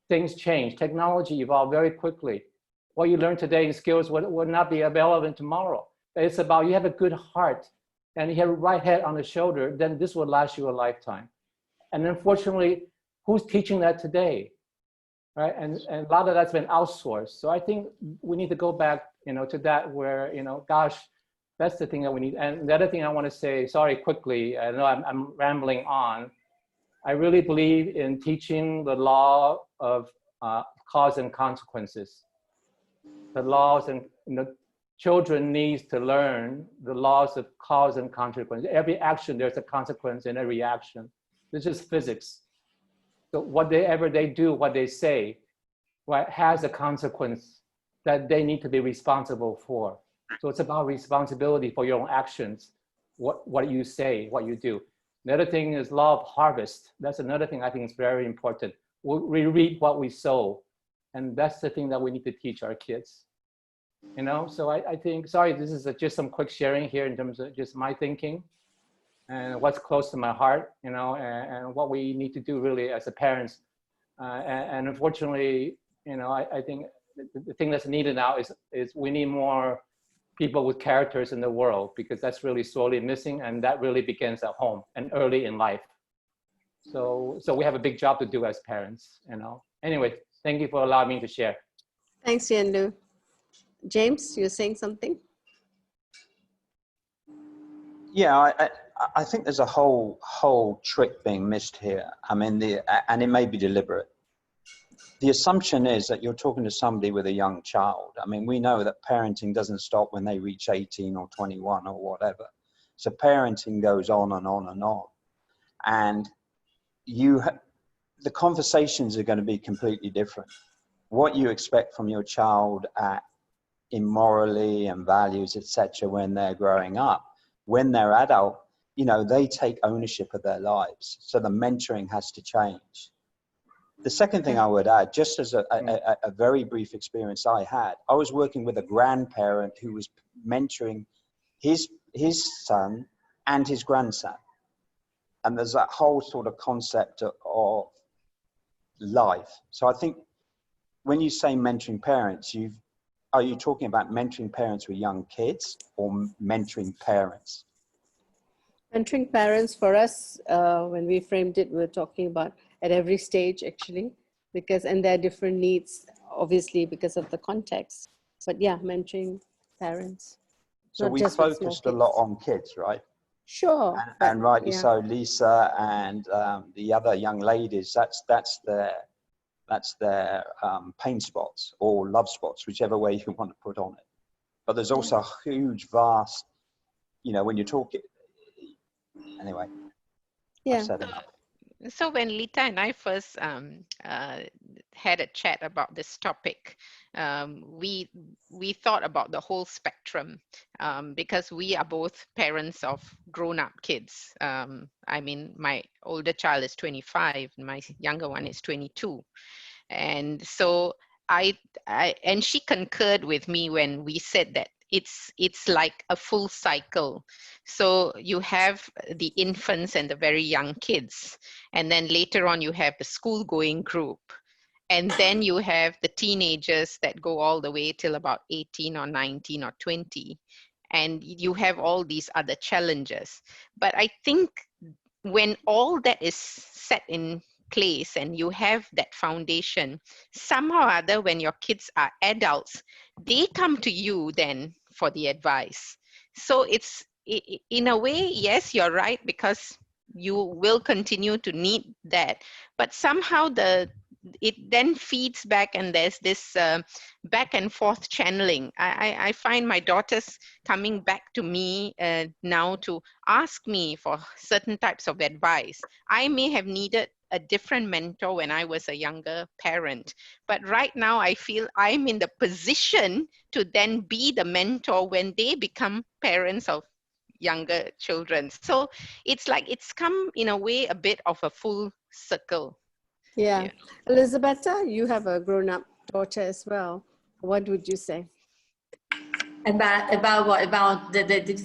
Things change, technology evolve very quickly. What you learn today in skills will not be available tomorrow. It's about you have a good heart and you have a right head on the shoulder, then this will last you a lifetime. And unfortunately, who's teaching that today? Right? And a lot of that's been outsourced. So I think we need to go back, to that where, gosh, that's the thing that we need. And the other thing I want to say, sorry, quickly, I know I'm rambling on. I really believe in teaching the law of cause and consequences. The laws and children needs to learn the laws of cause and consequence. Every action, there's a consequence in every action. This is physics. So whatever they do, what they say, right, has a consequence that they need to be responsible for. So it's about responsibility for your own actions, what you say, what you do. The other thing is law of harvest. That's another thing I think is very important. We reap what we sow. And that's the thing that we need to teach our kids. So I think, sorry, this is just some quick sharing here in terms of just my thinking and what's close to my heart, and what we need to do really as a parents. And unfortunately, I think the thing that's needed now is we need more people with characters in the world, because that's really sorely missing, and that really begins at home and early in life. So we have a big job to do as parents, Anyway, thank you for allowing me to share. Thanks, Yendu. James, you're saying something? Yeah, I think there's a whole trick being missed here. I mean, and it may be deliberate. the assumption is that you're talking to somebody with a young child. I mean, we know that parenting doesn't stop when they reach 18 or 21 or whatever. So parenting goes on and on and on. And the conversations are going to be completely different. What you expect from your child in morally and values, etc., when they're growing up, when they're adult, you know, they take ownership of their lives. So the mentoring has to change. The second thing I would add, just as a very brief experience I had, I was working with a grandparent who was mentoring his son and his grandson. And there's that whole sort of concept of life. So I think when you say mentoring parents, are you talking about mentoring parents with young kids or mentoring parents? Mentoring parents for us, when we framed it, we're talking about at every stage actually, and there are different needs, obviously, because of the context. But yeah, mentoring parents. So we focused a lot on kids, right? Sure. And rightly so, Lisa and the other young ladies, that's their pain spots or love spots, whichever way you want to put on it. But there's also a huge, vast, you know, when you're talking, anyway. Yeah. I've said enough. So when Lita and I first had a chat about this topic, we thought about the whole spectrum because we are both parents of grown-up kids. I mean, my older child is 25, my younger one is 22. And so and she concurred with me when we said that it's like a full cycle. So you have the infants and the very young kids, and then later on you have the school-going group, and then you have the teenagers that go all the way till about 18 or 19 or 20, and you have all these other challenges. But I think when all that is set in place and you have that foundation, somehow or other, when your kids are adults, they come to you then for the advice. So it's, in a way, yes, you're right, because you will continue to need that, but somehow it then feeds back, and there's this back and forth channeling. I find my daughters coming back to me now to ask me for certain types of advice. I may have needed a different mentor when I was a younger parent, but right now I feel I'm in the position to then be the mentor when they become parents of younger children. So it's like it's come in a way a bit of a full circle. Yeah. Elisabetta, you have a grown-up daughter as well. What would you say? About what? About the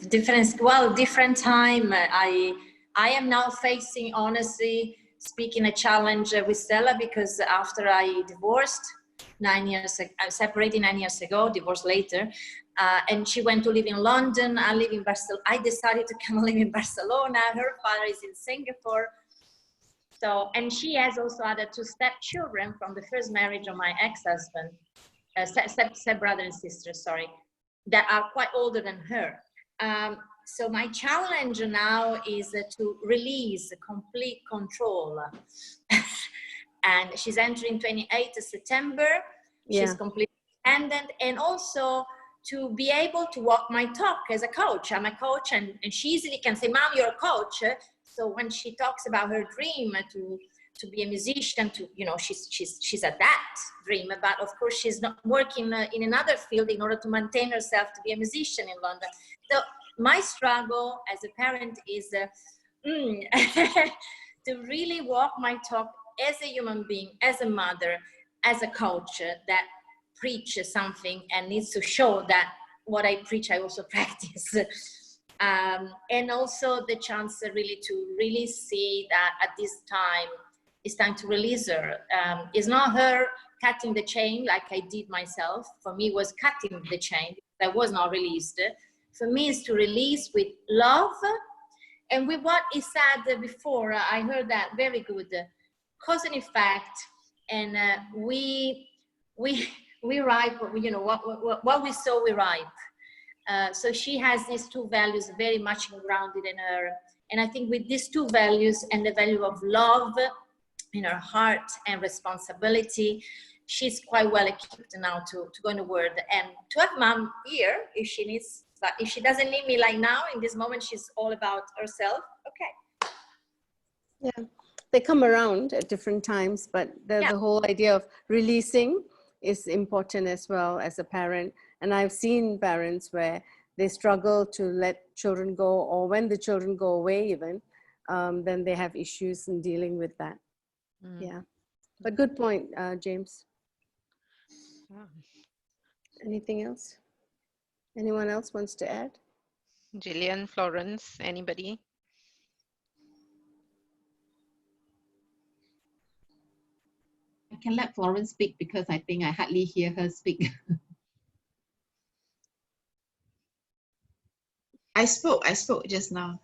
difference? Well, different time. I am now facing, honestly speaking, a challenge with Stella, because after I divorced 9 years, I separated 9 years ago, divorced later, and she went to live in London. I live in Barcelona. I decided to come live in Barcelona. Her father is in Singapore. So, and she has also other 2 stepchildren from the first marriage of my ex-husband, step-brother and sister, sorry, that are quite older than her. So my challenge now is to release complete control. And she's entering 28th of September. She's completely independent, and also to be able to walk my talk as a coach. I'm a coach, and she easily can say, Mom, you're a coach. So when she talks about her dream to be a musician, she's at that dream, but of course she's not working in another field in order to maintain herself to be a musician in London. So my struggle as a parent is to really walk my talk as a human being, as a mother, as a coach that preaches something and needs to show that what I preach I also practice. And also the chance really to really see that at this time it's time to release her. It's not her cutting the chain like I did myself. For me, it was cutting the chain that was not released. For me, it's to release with love. And with what he said before, I heard that very good, cause and effect. And we ripe, what we sow, we ripe. So she has these 2 values very much grounded in her. And I think with these 2 values and the value of love in her heart and responsibility, she's quite well equipped now to go in the world. And to have mom here, if she needs, but if she doesn't need me like now, in this moment, she's all about herself. Okay. Yeah, they come around at different times, but the whole idea of releasing is important as well as a parent. And I've seen parents where they struggle to let children go, or when the children go away even, then they have issues in dealing with that. Yeah, but good point, James. Anything else? Anyone else wants to add? Gillian, Florence, anybody? I can let Florence speak because I think I hardly hear her speak. I spoke just now.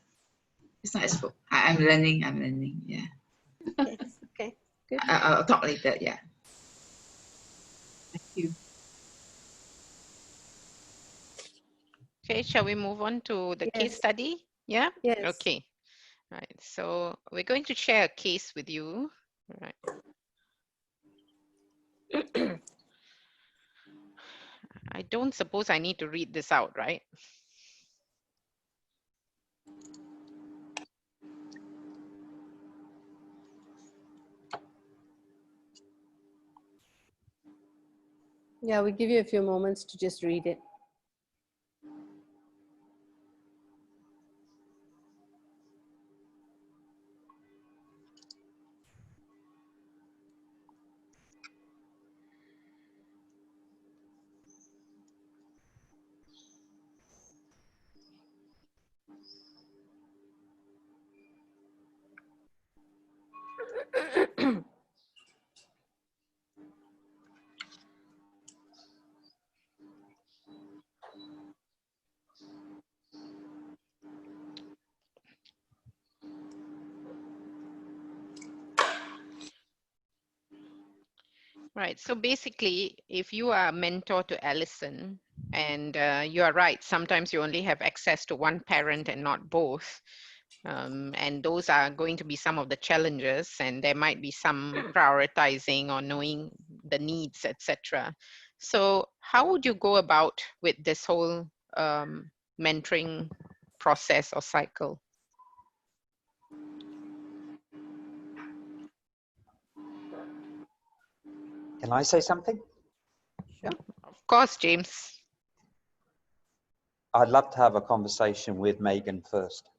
It's not I spoke. I'm learning, yeah. Okay, good. I'll talk later, yeah. Thank you. Okay, shall we move on to the case study? Yeah? Yes. Okay. Right. So we're going to share a case with you. Right. I don't suppose I need to read this out, right? Yeah, we give you a few moments to just read it. Right. So basically, if you are a mentor to Allison, and you are right, sometimes you only have access to one parent and not both. And those are going to be some of the challenges, and there might be some prioritizing or knowing the needs, etc. So how would you go about with this whole mentoring process or cycle? Can I say something? Sure. Of course, James. I'd love to have a conversation with Megan first.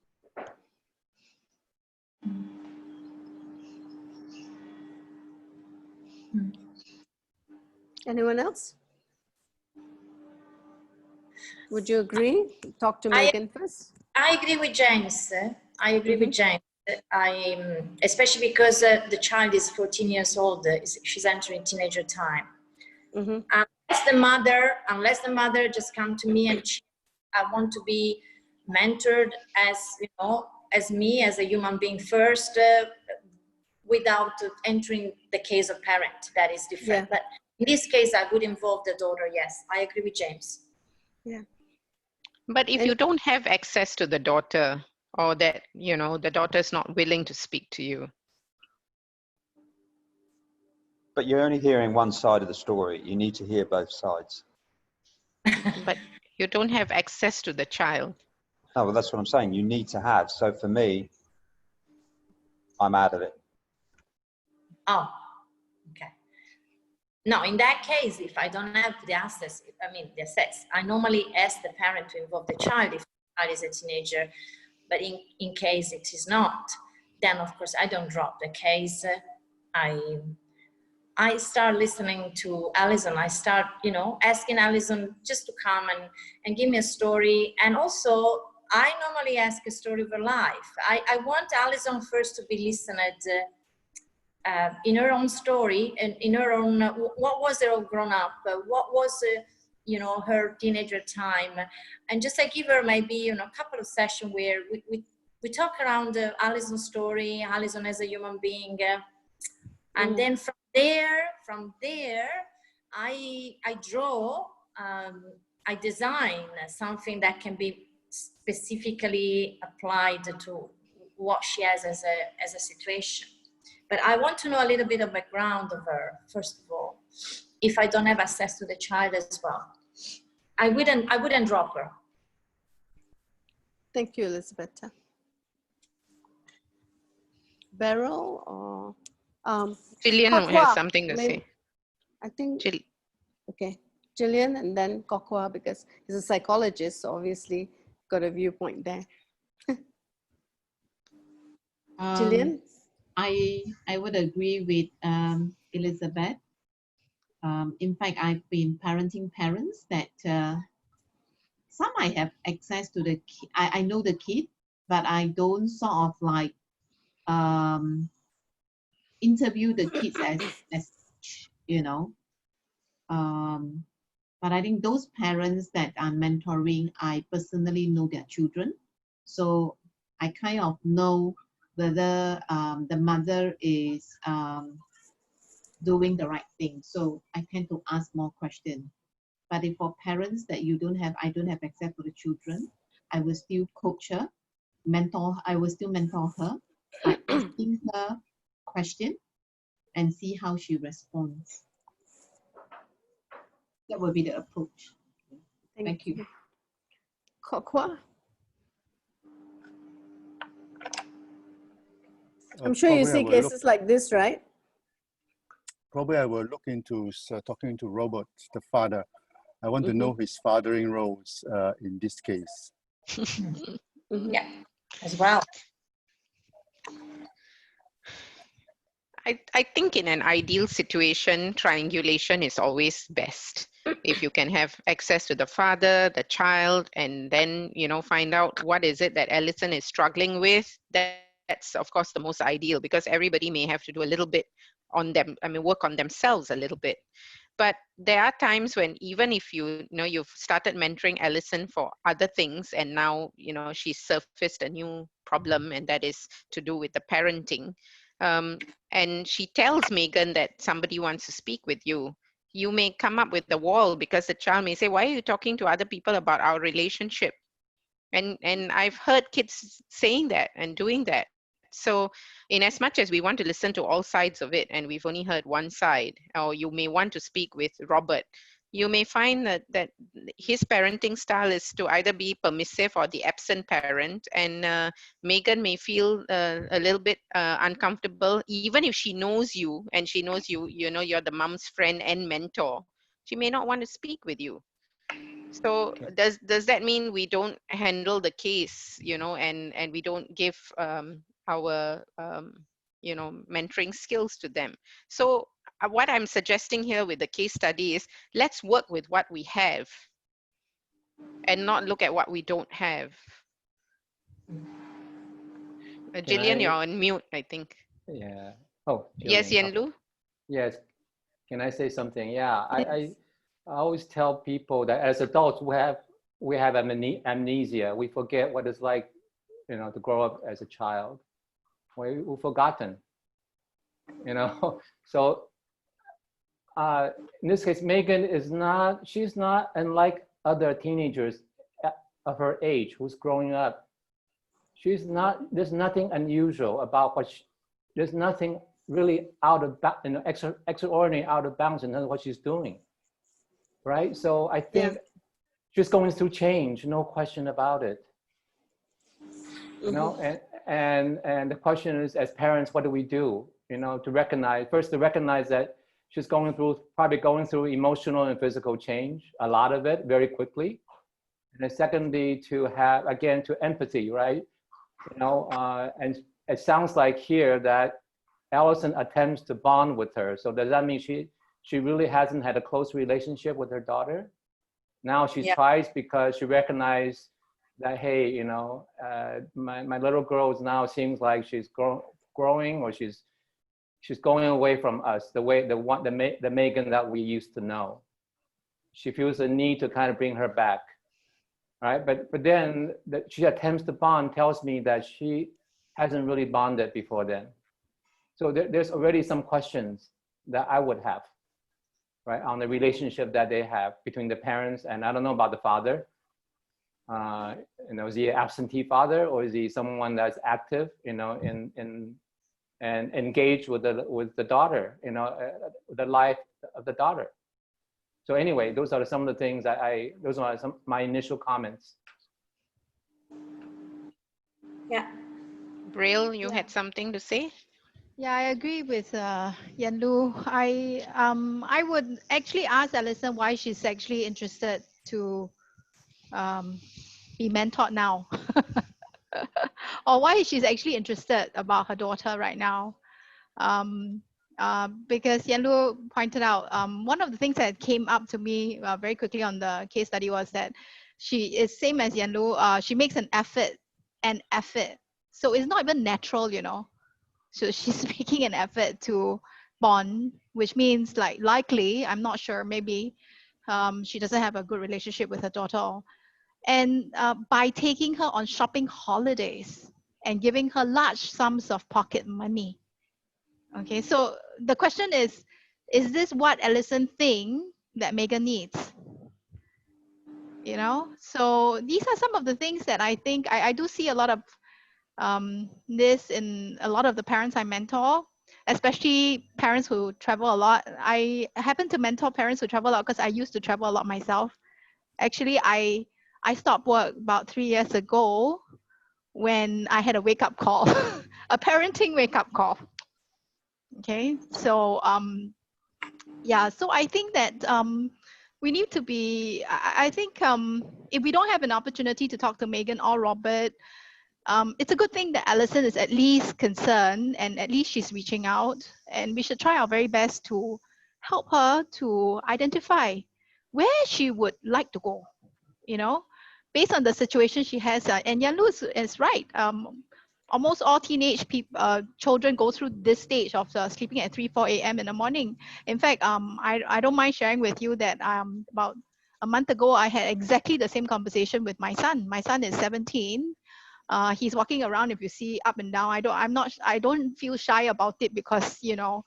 Anyone else? Would you agree? Talk to Megan first. I agree with James. I agree with James. Especially because the child is 14 years old. She's entering teenager time. Unless the mother just come to me and I want to be mentored as, you know, as me, as a human being first, without entering the case of parent. That is different. But in this case, I would involve the daughter. Yes, I agree with James. Yeah. But if you don't have access to the daughter, or that, you know, the daughter is not willing to speak to you. But you're only hearing one side of the story. You need to hear both sides. But you don't have access to the child. No, well, that's what I'm saying. You need to have. So for me, I'm out of it. Oh, okay. No, in that case, if I don't have the access, I normally ask the parent to involve the child if the child is a teenager. But in case it is not, then of course I don't drop the case. I start listening to Allison. I start, you know, asking Allison just to come and give me a story. And also, I normally ask a story of her life. I want Allison first to be listened in her own story and in her own, what was her grown up? What was, you know, her teenager time? And just I give her maybe, you know, a couple of sessions where we talk around Allison's story, Allison as a human being. And then from there, I draw, I design something that can be specifically applied to what she has as a situation. But I want to know a little bit of background of her, first of all, if I don't have access to the child as well. I wouldn't drop her. Thank you, Elizabeth. Beryl or Gillian Kokwa, has something to maybe. say. I think, Jill. okay, Gillian and then Kokwa, because he's a psychologist, so obviously got a viewpoint there. Gillian? I would agree with Elizabeth. In fact, I've been parenting parents that some I have access to the kid. I know the kid, but I don't sort of like interview the kids as you know. But I think those parents that are mentoring, I personally know their children, so I kind of know whether the mother is doing the right thing. So I tend to ask more questions. But if for parents that I don't have access to the children, I will still coach her, I will still mentor her by asking her questions and see how she responds. That will be the approach. Thank you. Kokwa? I'm sure you see cases like this, right? Probably I will look into talking to Robert, the father. I want to know his fathering roles in this case. Yeah, as well. I think in an ideal situation, triangulation is always best. If you can have access to the father, the child, and then, you know, find out what is it that Allison is struggling with, that's of course the most ideal, because everybody may have to do a little bit on them, work on themselves a little bit. But there are times when even if you've started mentoring Allison for other things, and now, you know, she's surfaced a new problem, and that is to do with the parenting. And she tells Megan that somebody wants to speak with you. You may come up with the wall because the child may say, why are you talking to other people about our relationship? And I've heard kids saying that and doing that. So in as much as we want to listen to all sides of it, and we've only heard one side, or you may want to speak with Robert, you may find that his parenting style is to either be permissive or the absent parent, and Megan may feel a little bit uncomfortable, even if she knows you and she knows you know you're the mom's friend and mentor. She may not want to speak with you. So does that mean we don't handle the case, you know, and we don't give our you know, mentoring skills to them? So what I'm suggesting here with the case study is, let's work with what we have and not look at what we don't have. Gillian, you're on mute, I think. Yeah. Oh, Gillian. Yes, Yen Lu? Yes. Can I say something? Yeah, I always tell people that as adults we have amnesia. We forget what it's like, you know, to grow up as a child. We've forgotten, you know. So in this case, Megan she's not unlike other teenagers of her age who's growing up. There's nothing unusual about there's nothing really extraordinary, out of bounds in what she's doing, right? So I think she's going through change, no question about it. You know, and the question is, as parents, what do we do? You know, to recognize that she's probably going through emotional and physical change, a lot of it very quickly. And then secondly, to empathy, right? You know, and it sounds like here that Allison attempts to bond with her. So does that mean she really hasn't had a close relationship with her daughter? Now she tries because she recognized that, hey, you know, my little girl now seems like she's growing, or she's going away from us, the Megan that we used to know. She feels a need to kind of bring her back, right? But then she attempts to bond, tells me that she hasn't really bonded before then. So there's already some questions that I would have, right, on the relationship that they have between the parents. And I don't know about the father. You know, is he an absentee father, or is he someone that's active, you know, in and engage with the daughter, you know, the life of the daughter. So anyway, those are some of the things those are some my initial comments. Yeah. Braille, you had something to say? Yeah, I agree with Yan Lu. I would actually ask Alison why she's actually interested to be mentored now, or why she's actually interested about her daughter right now. Because Yan Lu pointed out, one of the things that came up to me very quickly on the case study was that she is same as Yan Lu. She makes an effort. So it's not even natural, you know. So she's making an effort to bond, which means like likely, I'm not sure, maybe she doesn't have a good relationship with her daughter. And by taking her on shopping holidays and giving her large sums of pocket money. Okay, so the question is this what Alison thinks that Megan needs? You know, so these are some of the things that I think I do see a lot of this in a lot of the parents I mentor, especially parents who travel a lot. I happen to mentor parents who travel a lot because I used to travel a lot myself. Actually, I stopped work about 3 years ago when I had a wake-up call, a parenting wake-up call. Okay, so yeah, so I think that we need to be, I think if we don't have an opportunity to talk to Megan or Robert, it's a good thing that Alison is at least concerned and at least she's reaching out, and we should try our very best to help her to identify where she would like to go, you know, based on the situation she has. And Yan Lu is right. Almost all teenage children go through this stage of sleeping at 3-4 a.m. in the morning. In fact, I don't mind sharing with you that about a month ago, I had exactly the same conversation with my son. My son is 17. He's walking around, if you see, up and down. I don't feel shy about it because, you know,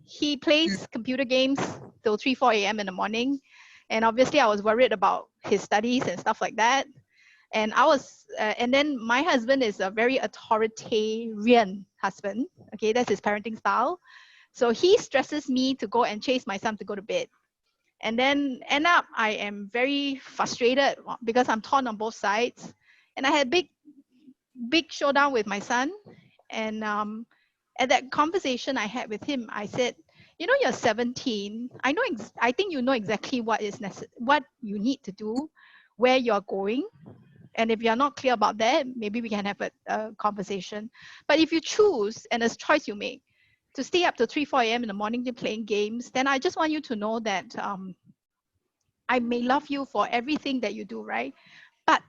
he plays computer games till 3-4 a.m. in the morning. And obviously I was worried about his studies and stuff like that. And and then my husband is a very authoritarian husband. Okay, that's his parenting style. So he stresses me to go and chase my son to go to bed. And then end up, I am very frustrated because I'm torn on both sides. And I had big showdown with my son. And at that conversation I had with him, I said, you know, you're 17. I think you know exactly what you need to do, where you're going. And if you're not clear about that, maybe we can have a conversation. But if you choose, and it's a choice you make, to stay up to 3-4 a.m. in the morning to playing games, then I just want you to know that I may love you for everything that you do, right? But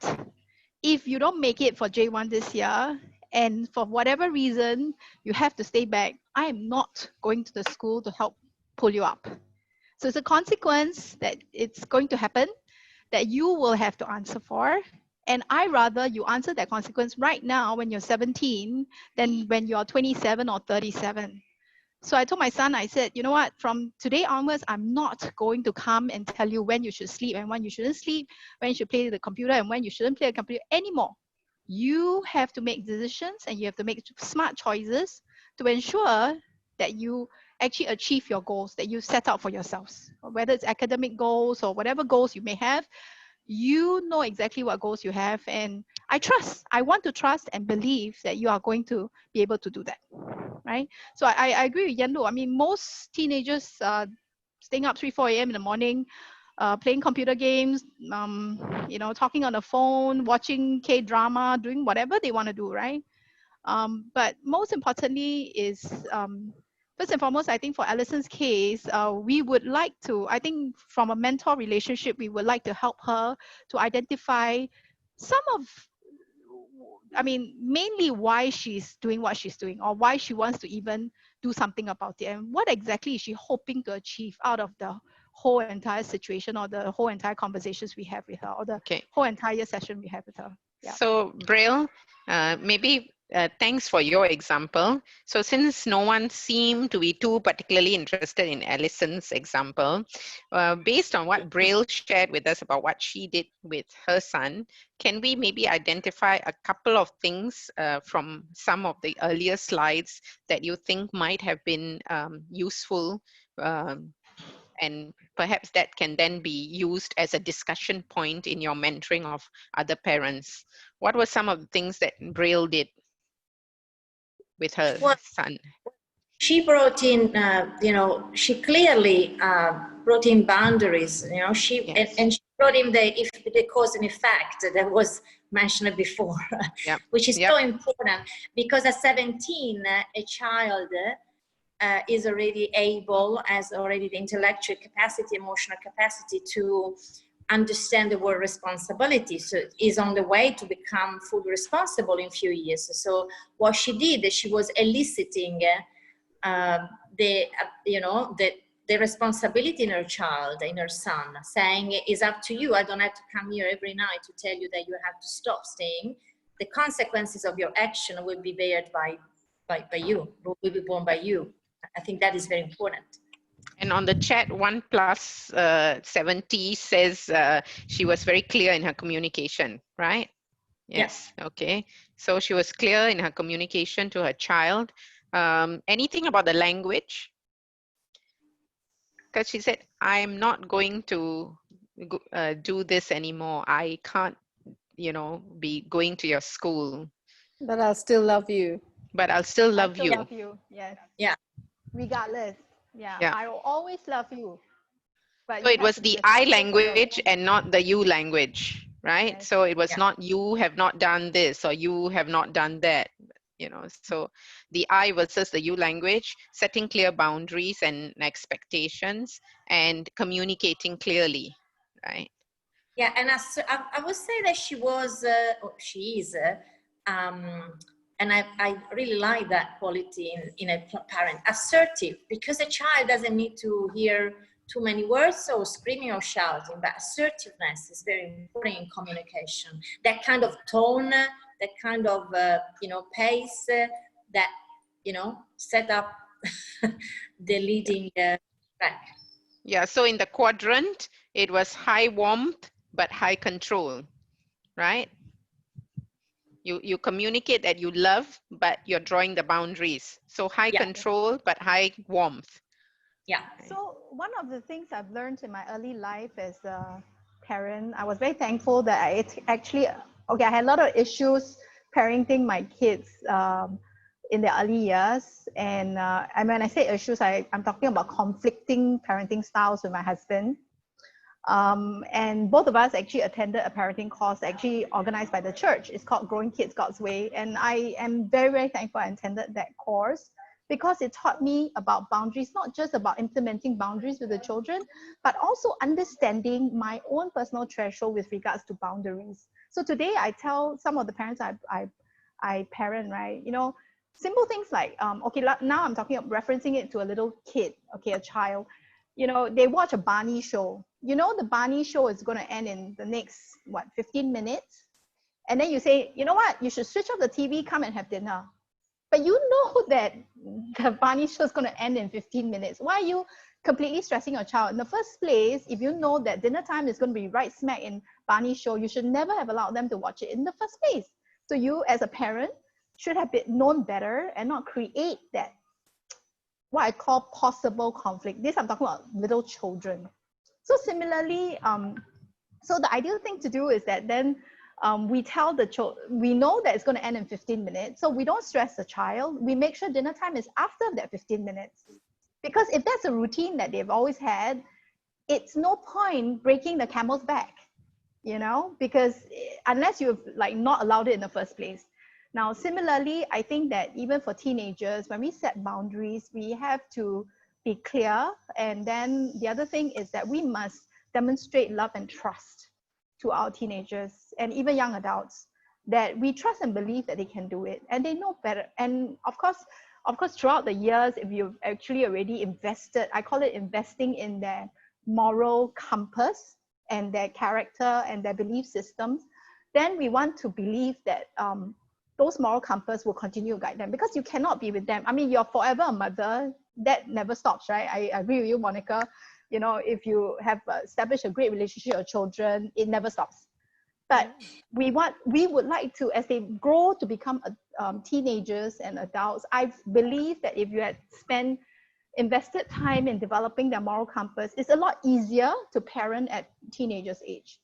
if you don't make it for J1 this year, and for whatever reason you have to stay back, I am not going to the school to help pull you up. So it's a consequence that it's going to happen that you will have to answer for. And I rather you answer that consequence right now when you're 17 than when you're 27 or 37. So I told my son, I said, you know what, from today onwards, I'm not going to come and tell you when you should sleep and when you shouldn't sleep, when you should play the computer and when you shouldn't play the computer anymore. You have to make decisions and you have to make smart choices to ensure that you actually achieve your goals that you set out for yourselves, whether it's academic goals or whatever goals you may have. You know exactly what goals you have, and I want to trust and believe that you are going to be able to do that, right? So I agree with Yan Lu. I mean, most teenagers staying up 3-4 a.m. in the morning, playing computer games, you know, talking on the phone, watching K-drama, doing whatever they want to do, right? But most importantly is, first and foremost, I think for Alison's case, we would like to, I think from a mentor relationship, we would like to help her to identify some of, I mean, mainly why she's doing what she's doing or why she wants to even do something about it. And what exactly is she hoping to achieve out of the whole entire situation or the whole entire conversations we have with her or the whole entire session we have with her. Yeah. So Braille, maybe Thanks for your example. So since no one seemed to be too particularly interested in Allison's example, based on what Braille shared with us about what she did with her son, can we maybe identify a couple of things from some of the earlier slides that you think might have been useful, and perhaps that can then be used as a discussion point in your mentoring of other parents? What were some of the things that Braille did with her son? She brought in, she clearly brought in boundaries, and she brought in the cause and effect that was mentioned before, which is so important, because at 17, a child is already able, has already the intellectual capacity, emotional capacity to understand the word responsibility. So is on the way to become fully responsible in a few years. So what she did, she was eliciting the responsibility in her child, in her son, saying, it's up to you. I don't have to come here every night to tell you that you have to stop staying. The consequences of your action will be bared by you, will be borne by you. I think that is very important. And on the chat, 1+70 says she was very clear in her communication, right? Yes. Okay. So she was clear in her communication to her child. Anything about the language? Because she said, I'm not going to do this anymore. I can't, be going to your school. But I'll still love you. But I'll still love you. Love you. Yes. Yeah. Regardless. Yeah. I will always love you. But so it was the I language and not the you language, right? Yes. So it was not you have not done this or you have not done that. So the I versus the you language, setting clear boundaries and expectations and communicating clearly, right? Yeah, and I would say that she was, she is, and I really like that quality in a parent, assertive, because a child doesn't need to hear too many words or screaming or shouting, but assertiveness is very important in communication. That kind of tone, that kind of, pace that, set up the leading track. Yeah, so in the quadrant, it was high warmth, but high control, right? You communicate that you love, but you're drawing the boundaries. So high control, but high warmth. Yeah. So one of the things I've learned in my early life as a parent, I was very thankful that I had a lot of issues parenting my kids in the early years. And when I say issues, I'm talking about conflicting parenting styles with my husband. And both of us actually attended a parenting course actually organized by the church. It's called Growing Kids God's Way. And I am very, very thankful I attended that course, because it taught me about boundaries, not just about implementing boundaries with the children, but also understanding my own personal threshold with regards to boundaries. So today I tell some of the parents I parent, right, simple things like, now I'm referencing it to a little kid, a child. They watch a Barney show. The Barney show is going to end in the next, 15 minutes? And then you say, you know what, you should switch off the TV, come and have dinner. But you know that the Barney show is going to end in 15 minutes. Why are you completely stressing your child? In the first place, if you know that dinner time is going to be right smack in Barney show, you should never have allowed them to watch it in the first place. So you, as a parent, should have known better and not create that, what I call possible conflict. This I'm talking about little children. So similarly, so the ideal thing to do is that then we tell the child, we know that it's going to end in 15 minutes. So we don't stress the child. We make sure dinner time is after that 15 minutes. Because if that's a routine that they've always had, it's no point breaking the camel's back, because unless you've not allowed it in the first place. Now, similarly, I think that even for teenagers, when we set boundaries, we have to be clear. And then the other thing is that we must demonstrate love and trust to our teenagers and even young adults, that we trust and believe that they can do it and they know better. And of course, throughout the years, if you've actually already invested, I call it investing in their moral compass and their character and their belief systems, then we want to believe that those moral compass will continue to guide them, because you cannot be with them. I mean, you're forever a mother. That never stops, right? I agree with you, Monica. You know, if you have established a great relationship with children, it never stops. But we would like to, as they grow to become teenagers and adults, I believe that if you had invested time in developing their moral compass, it's a lot easier to parent at teenagers' age.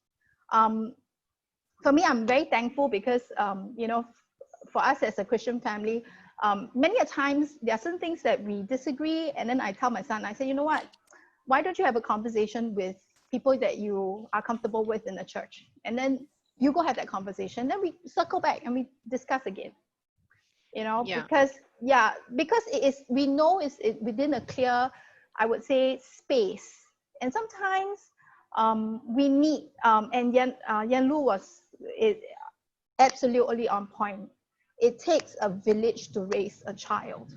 For me, I'm very thankful because, you know, for us as a Christian family, many a times there are certain things that we disagree, and then I tell my son, I say, you know what, why don't you have a conversation with people that you are comfortable with in the church, and then you go have that conversation, then we circle back and we discuss again, you know. Because it is, we know it's within a clear, I would say, space, and sometimes we need, and Yan Lu was absolutely on point. It takes a village to raise a child.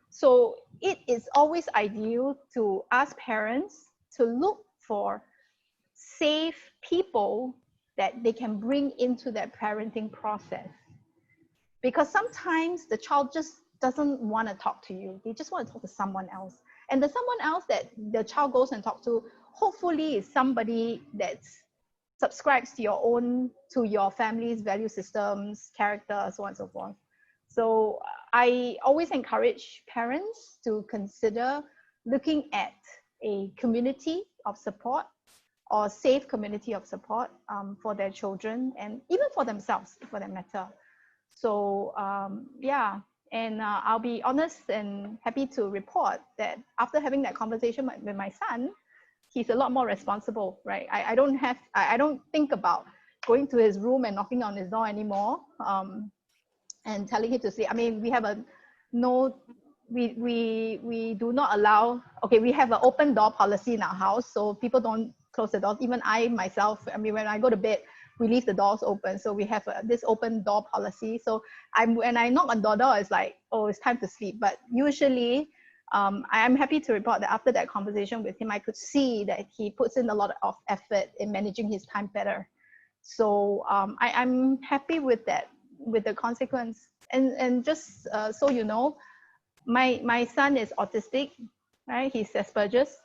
So it is always ideal to ask parents to look for safe people that they can bring into that parenting process. Because sometimes the child just doesn't want to talk to you. They just want to talk to someone else. And the someone else that the child goes and talks to, hopefully is somebody that subscribes to your family's value systems, character, so on and so forth. So I always encourage parents to consider looking at a community of support, or safe community of support for their children, and even for themselves, for that matter. So and I'll be honest and happy to report that after having that conversation with my son, he's a lot more responsible, right? I don't think about going to his room and knocking on his door anymore, and telling him to sleep. I mean, we have we do not allow, okay, we have an open door policy in our house, so people don't close the doors. Even I myself, I mean, when I go to bed, we leave the doors open. So we have this open door policy. So when I knock on the door, it's like, oh, it's time to sleep. But usually, I'm happy to report that after that conversation with him, I could see that he puts in a lot of effort in managing his time better. So I'm happy with that, with the consequence. And just so you know, my son is autistic, right? He's Asperger's.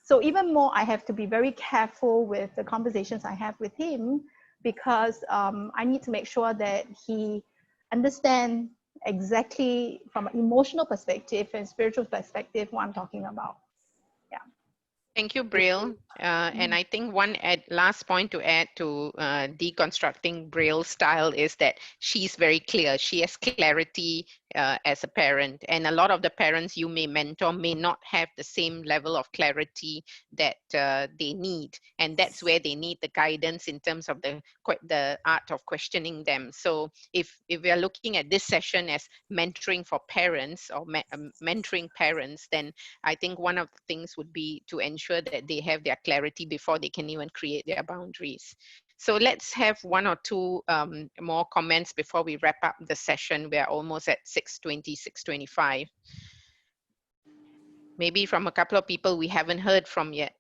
So even more, I have to be very careful with the conversations I have with him, because I need to make sure that he understands exactly from an emotional perspective and spiritual perspective what I'm talking about. Yeah. Thank you, Braille. And I think one last point to add to deconstructing Braille's style is that she's very clear. She has clarity as a parent. And a lot of the parents you may mentor may not have the same level of clarity that they need. And that's where they need the guidance in terms of the art of questioning them. So if we are looking at this session as mentoring for parents, or mentoring parents, then I think one of the things would be to ensure that they have their clarity before they can even create their boundaries. So let's have one or two more comments before we wrap up the session. We're almost at 6:20, 6:25. Maybe from a couple of people we haven't heard from yet.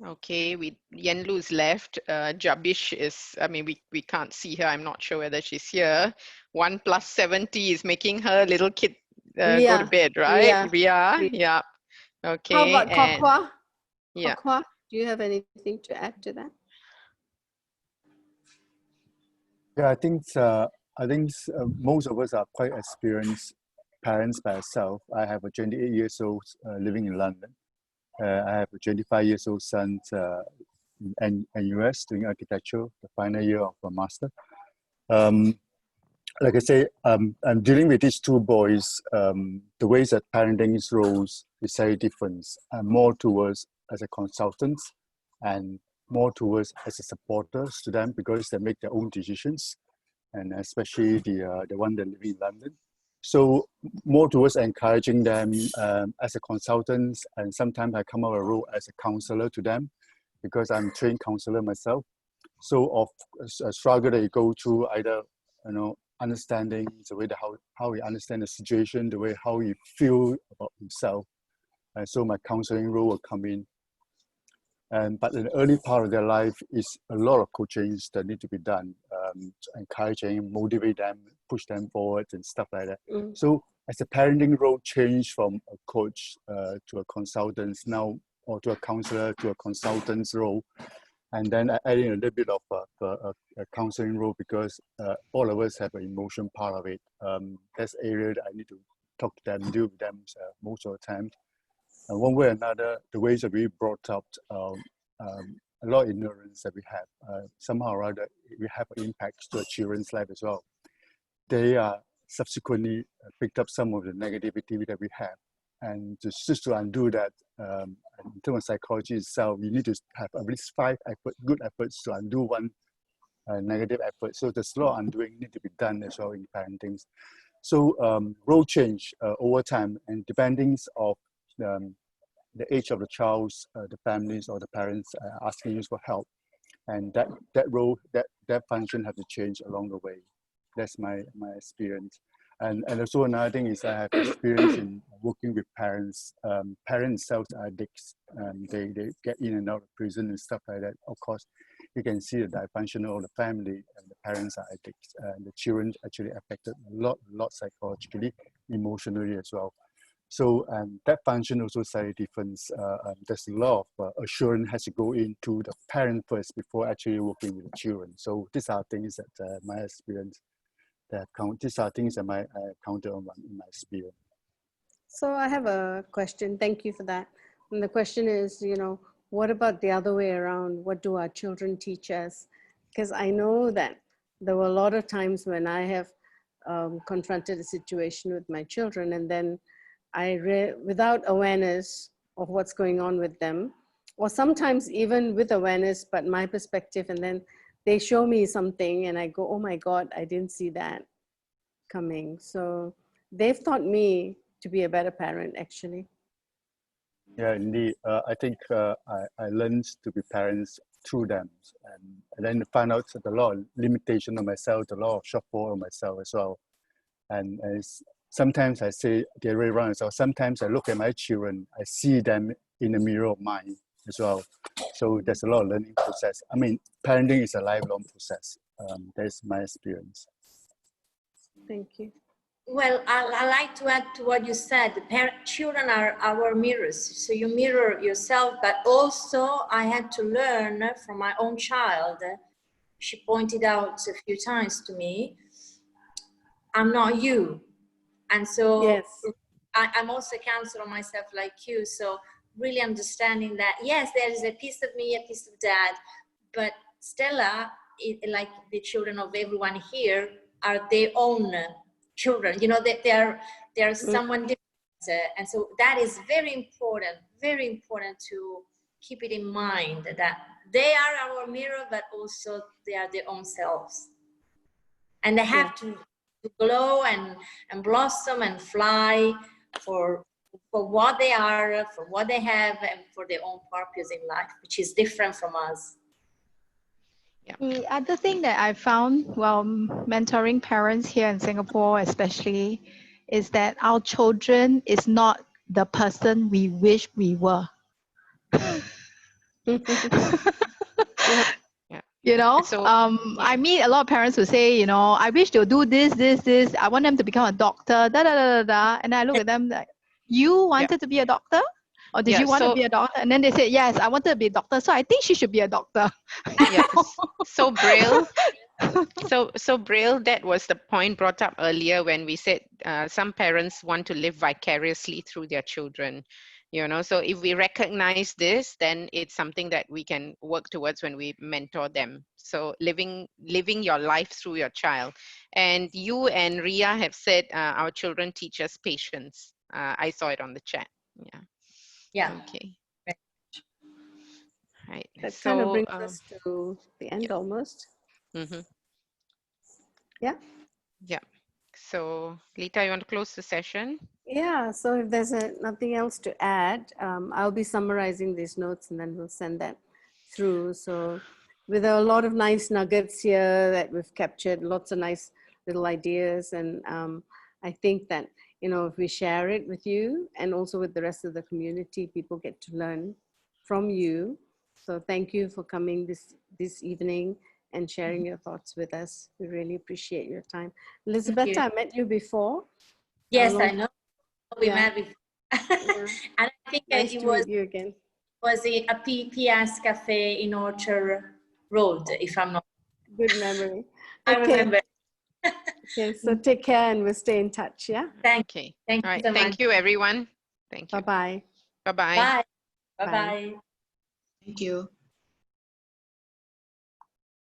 Okay, Yan Lu's left. Jabish is, I mean, we can't see her. I'm not sure whether she's here. 1 + 70 is making her little kid go to bed, right? Ria, yeah. Okay. How about Kokwa? Yeah. Kokwa, do you have anything to add to that? Yeah, I think most of us are quite experienced parents by ourselves. I have a 28 years old living in London. I have a 25 years old son in NUS doing architecture, the final year of a master. Like I say, I'm dealing with these two boys. The ways that parenting roles is very different. I'm more towards as a consultant and more towards as a supporter to them, because they make their own decisions, and especially the one that live in London. So more towards encouraging them as a consultant, and sometimes I come out a role as a counselor to them, because I'm a trained counselor myself. So of a struggle they go through, either understanding the way how he understand the situation, the way how he feel about himself, and so my counseling role will come in. But in the early part of their life is a lot of coaching that need to be done, encouraging, motivate them, push them forward and stuff like that. So as the parenting role changed from a coach to a consultant now, or to a counselor to a consultant's role, and then I added a little bit of a counseling role because all of us have an emotion part of it. That's area that I need to talk to them, deal with them most of the time. And one way or another, the ways that we brought up, a lot of ignorance that we have, somehow or other, we have an impact to our children's life as well. They subsequently picked up some of the negativity that we have. And just to undo that, in terms of psychology itself, you need to have at least 5 good efforts to undo one negative effort. So there's a lot of undoing need to be done as well in parenting. So role change over time, and depending of the age of the child, the families or the parents asking you for help, and that role, that function have to change along the way. That's my experience. And also another thing is I have experience in working with parents. Parents themselves are addicts. They get in and out of prison and stuff like that. Of course, you can see the dysfunction of the family, and the parents are addicts. And the children actually affected a lot psychologically, emotionally as well. So that function also slightly different. There's a lot of assurance has to go into the parent first before actually working with the children. So these are things that my experience. These are things that I counted on in my experience. So I have a question. Thank you for that. And the question is, what about the other way around? What do our children teach us? Because I know that there were a lot of times when I have confronted a situation with my children, and then without awareness of what's going on with them, or sometimes even with awareness, but my perspective, and then they show me something and I go, oh my God, I didn't see that coming. So they've taught me to be a better parent, actually. Yeah, indeed. I think I learned to be parents through them. And then find out a lot of limitation on myself, a lot of shortfall on myself as well. And sometimes I say the other way around as well. Sometimes I look at my children, I see them in the mirror of mine as well. So there's a lot of learning process. I mean, parenting is a lifelong process. That's my experience. Thank you. Well, I like to add to what you said. Children are our mirrors. So you mirror yourself, but also I had to learn from my own child. She pointed out a few times to me, I'm not you. And so yes. I'm also a counselor myself like you. So really understanding that, yes, there is a piece of me, a piece of dad, but Stella, like the children of everyone here, are their own children. They are someone different. And so that is very important to keep it in mind that they are our mirror, but also they are their own selves. And they have to glow and blossom and fly for what they are, for what they have, and for their own purpose in life, which is different from us. The other thing that I found while mentoring parents here in Singapore especially is that our children is not the person we wish we were. I meet a lot of parents who say, I wish they'll do this. I want them to become a doctor, And I look at them like, you wanted to be a doctor? Or did you want to be a doctor? And then they said, yes, I wanted to be a doctor. So I think she should be a doctor. Yes. So Braille, so Braille, that was the point brought up earlier when we said some parents want to live vicariously through their children. So if we recognize this, then it's something that we can work towards when we mentor them. So living your life through your child. And you and Ria have said our children teach us patience. I saw it on the chat. Yeah. Okay. Right. That kind of brings us to the end almost. Mm-hmm. Yeah. Yeah. So Lita, you want to close the session? Yeah. So if there's nothing else to add, I'll be summarizing these notes and then we'll send that through. So with a lot of nice nuggets here that we've captured, lots of nice little ideas. And I think that, if we share it with you and also with the rest of the community, people get to learn from you. So thank you for coming this evening and sharing your thoughts with us. We really appreciate your time. Elizabeth, I met you before. Yes, I know. We met before. Yeah. And I think Nice it to was meet you again. a PS Cafe in Orchard Road, if I'm not. Good memory. I remember. Okay, so take care and we'll stay in touch, yeah? Thank Okay. Thank All you right. so Thank much. you, everyone. Thank you. Bye-bye. Bye-bye. Bye. Bye. Bye-bye. Thank you.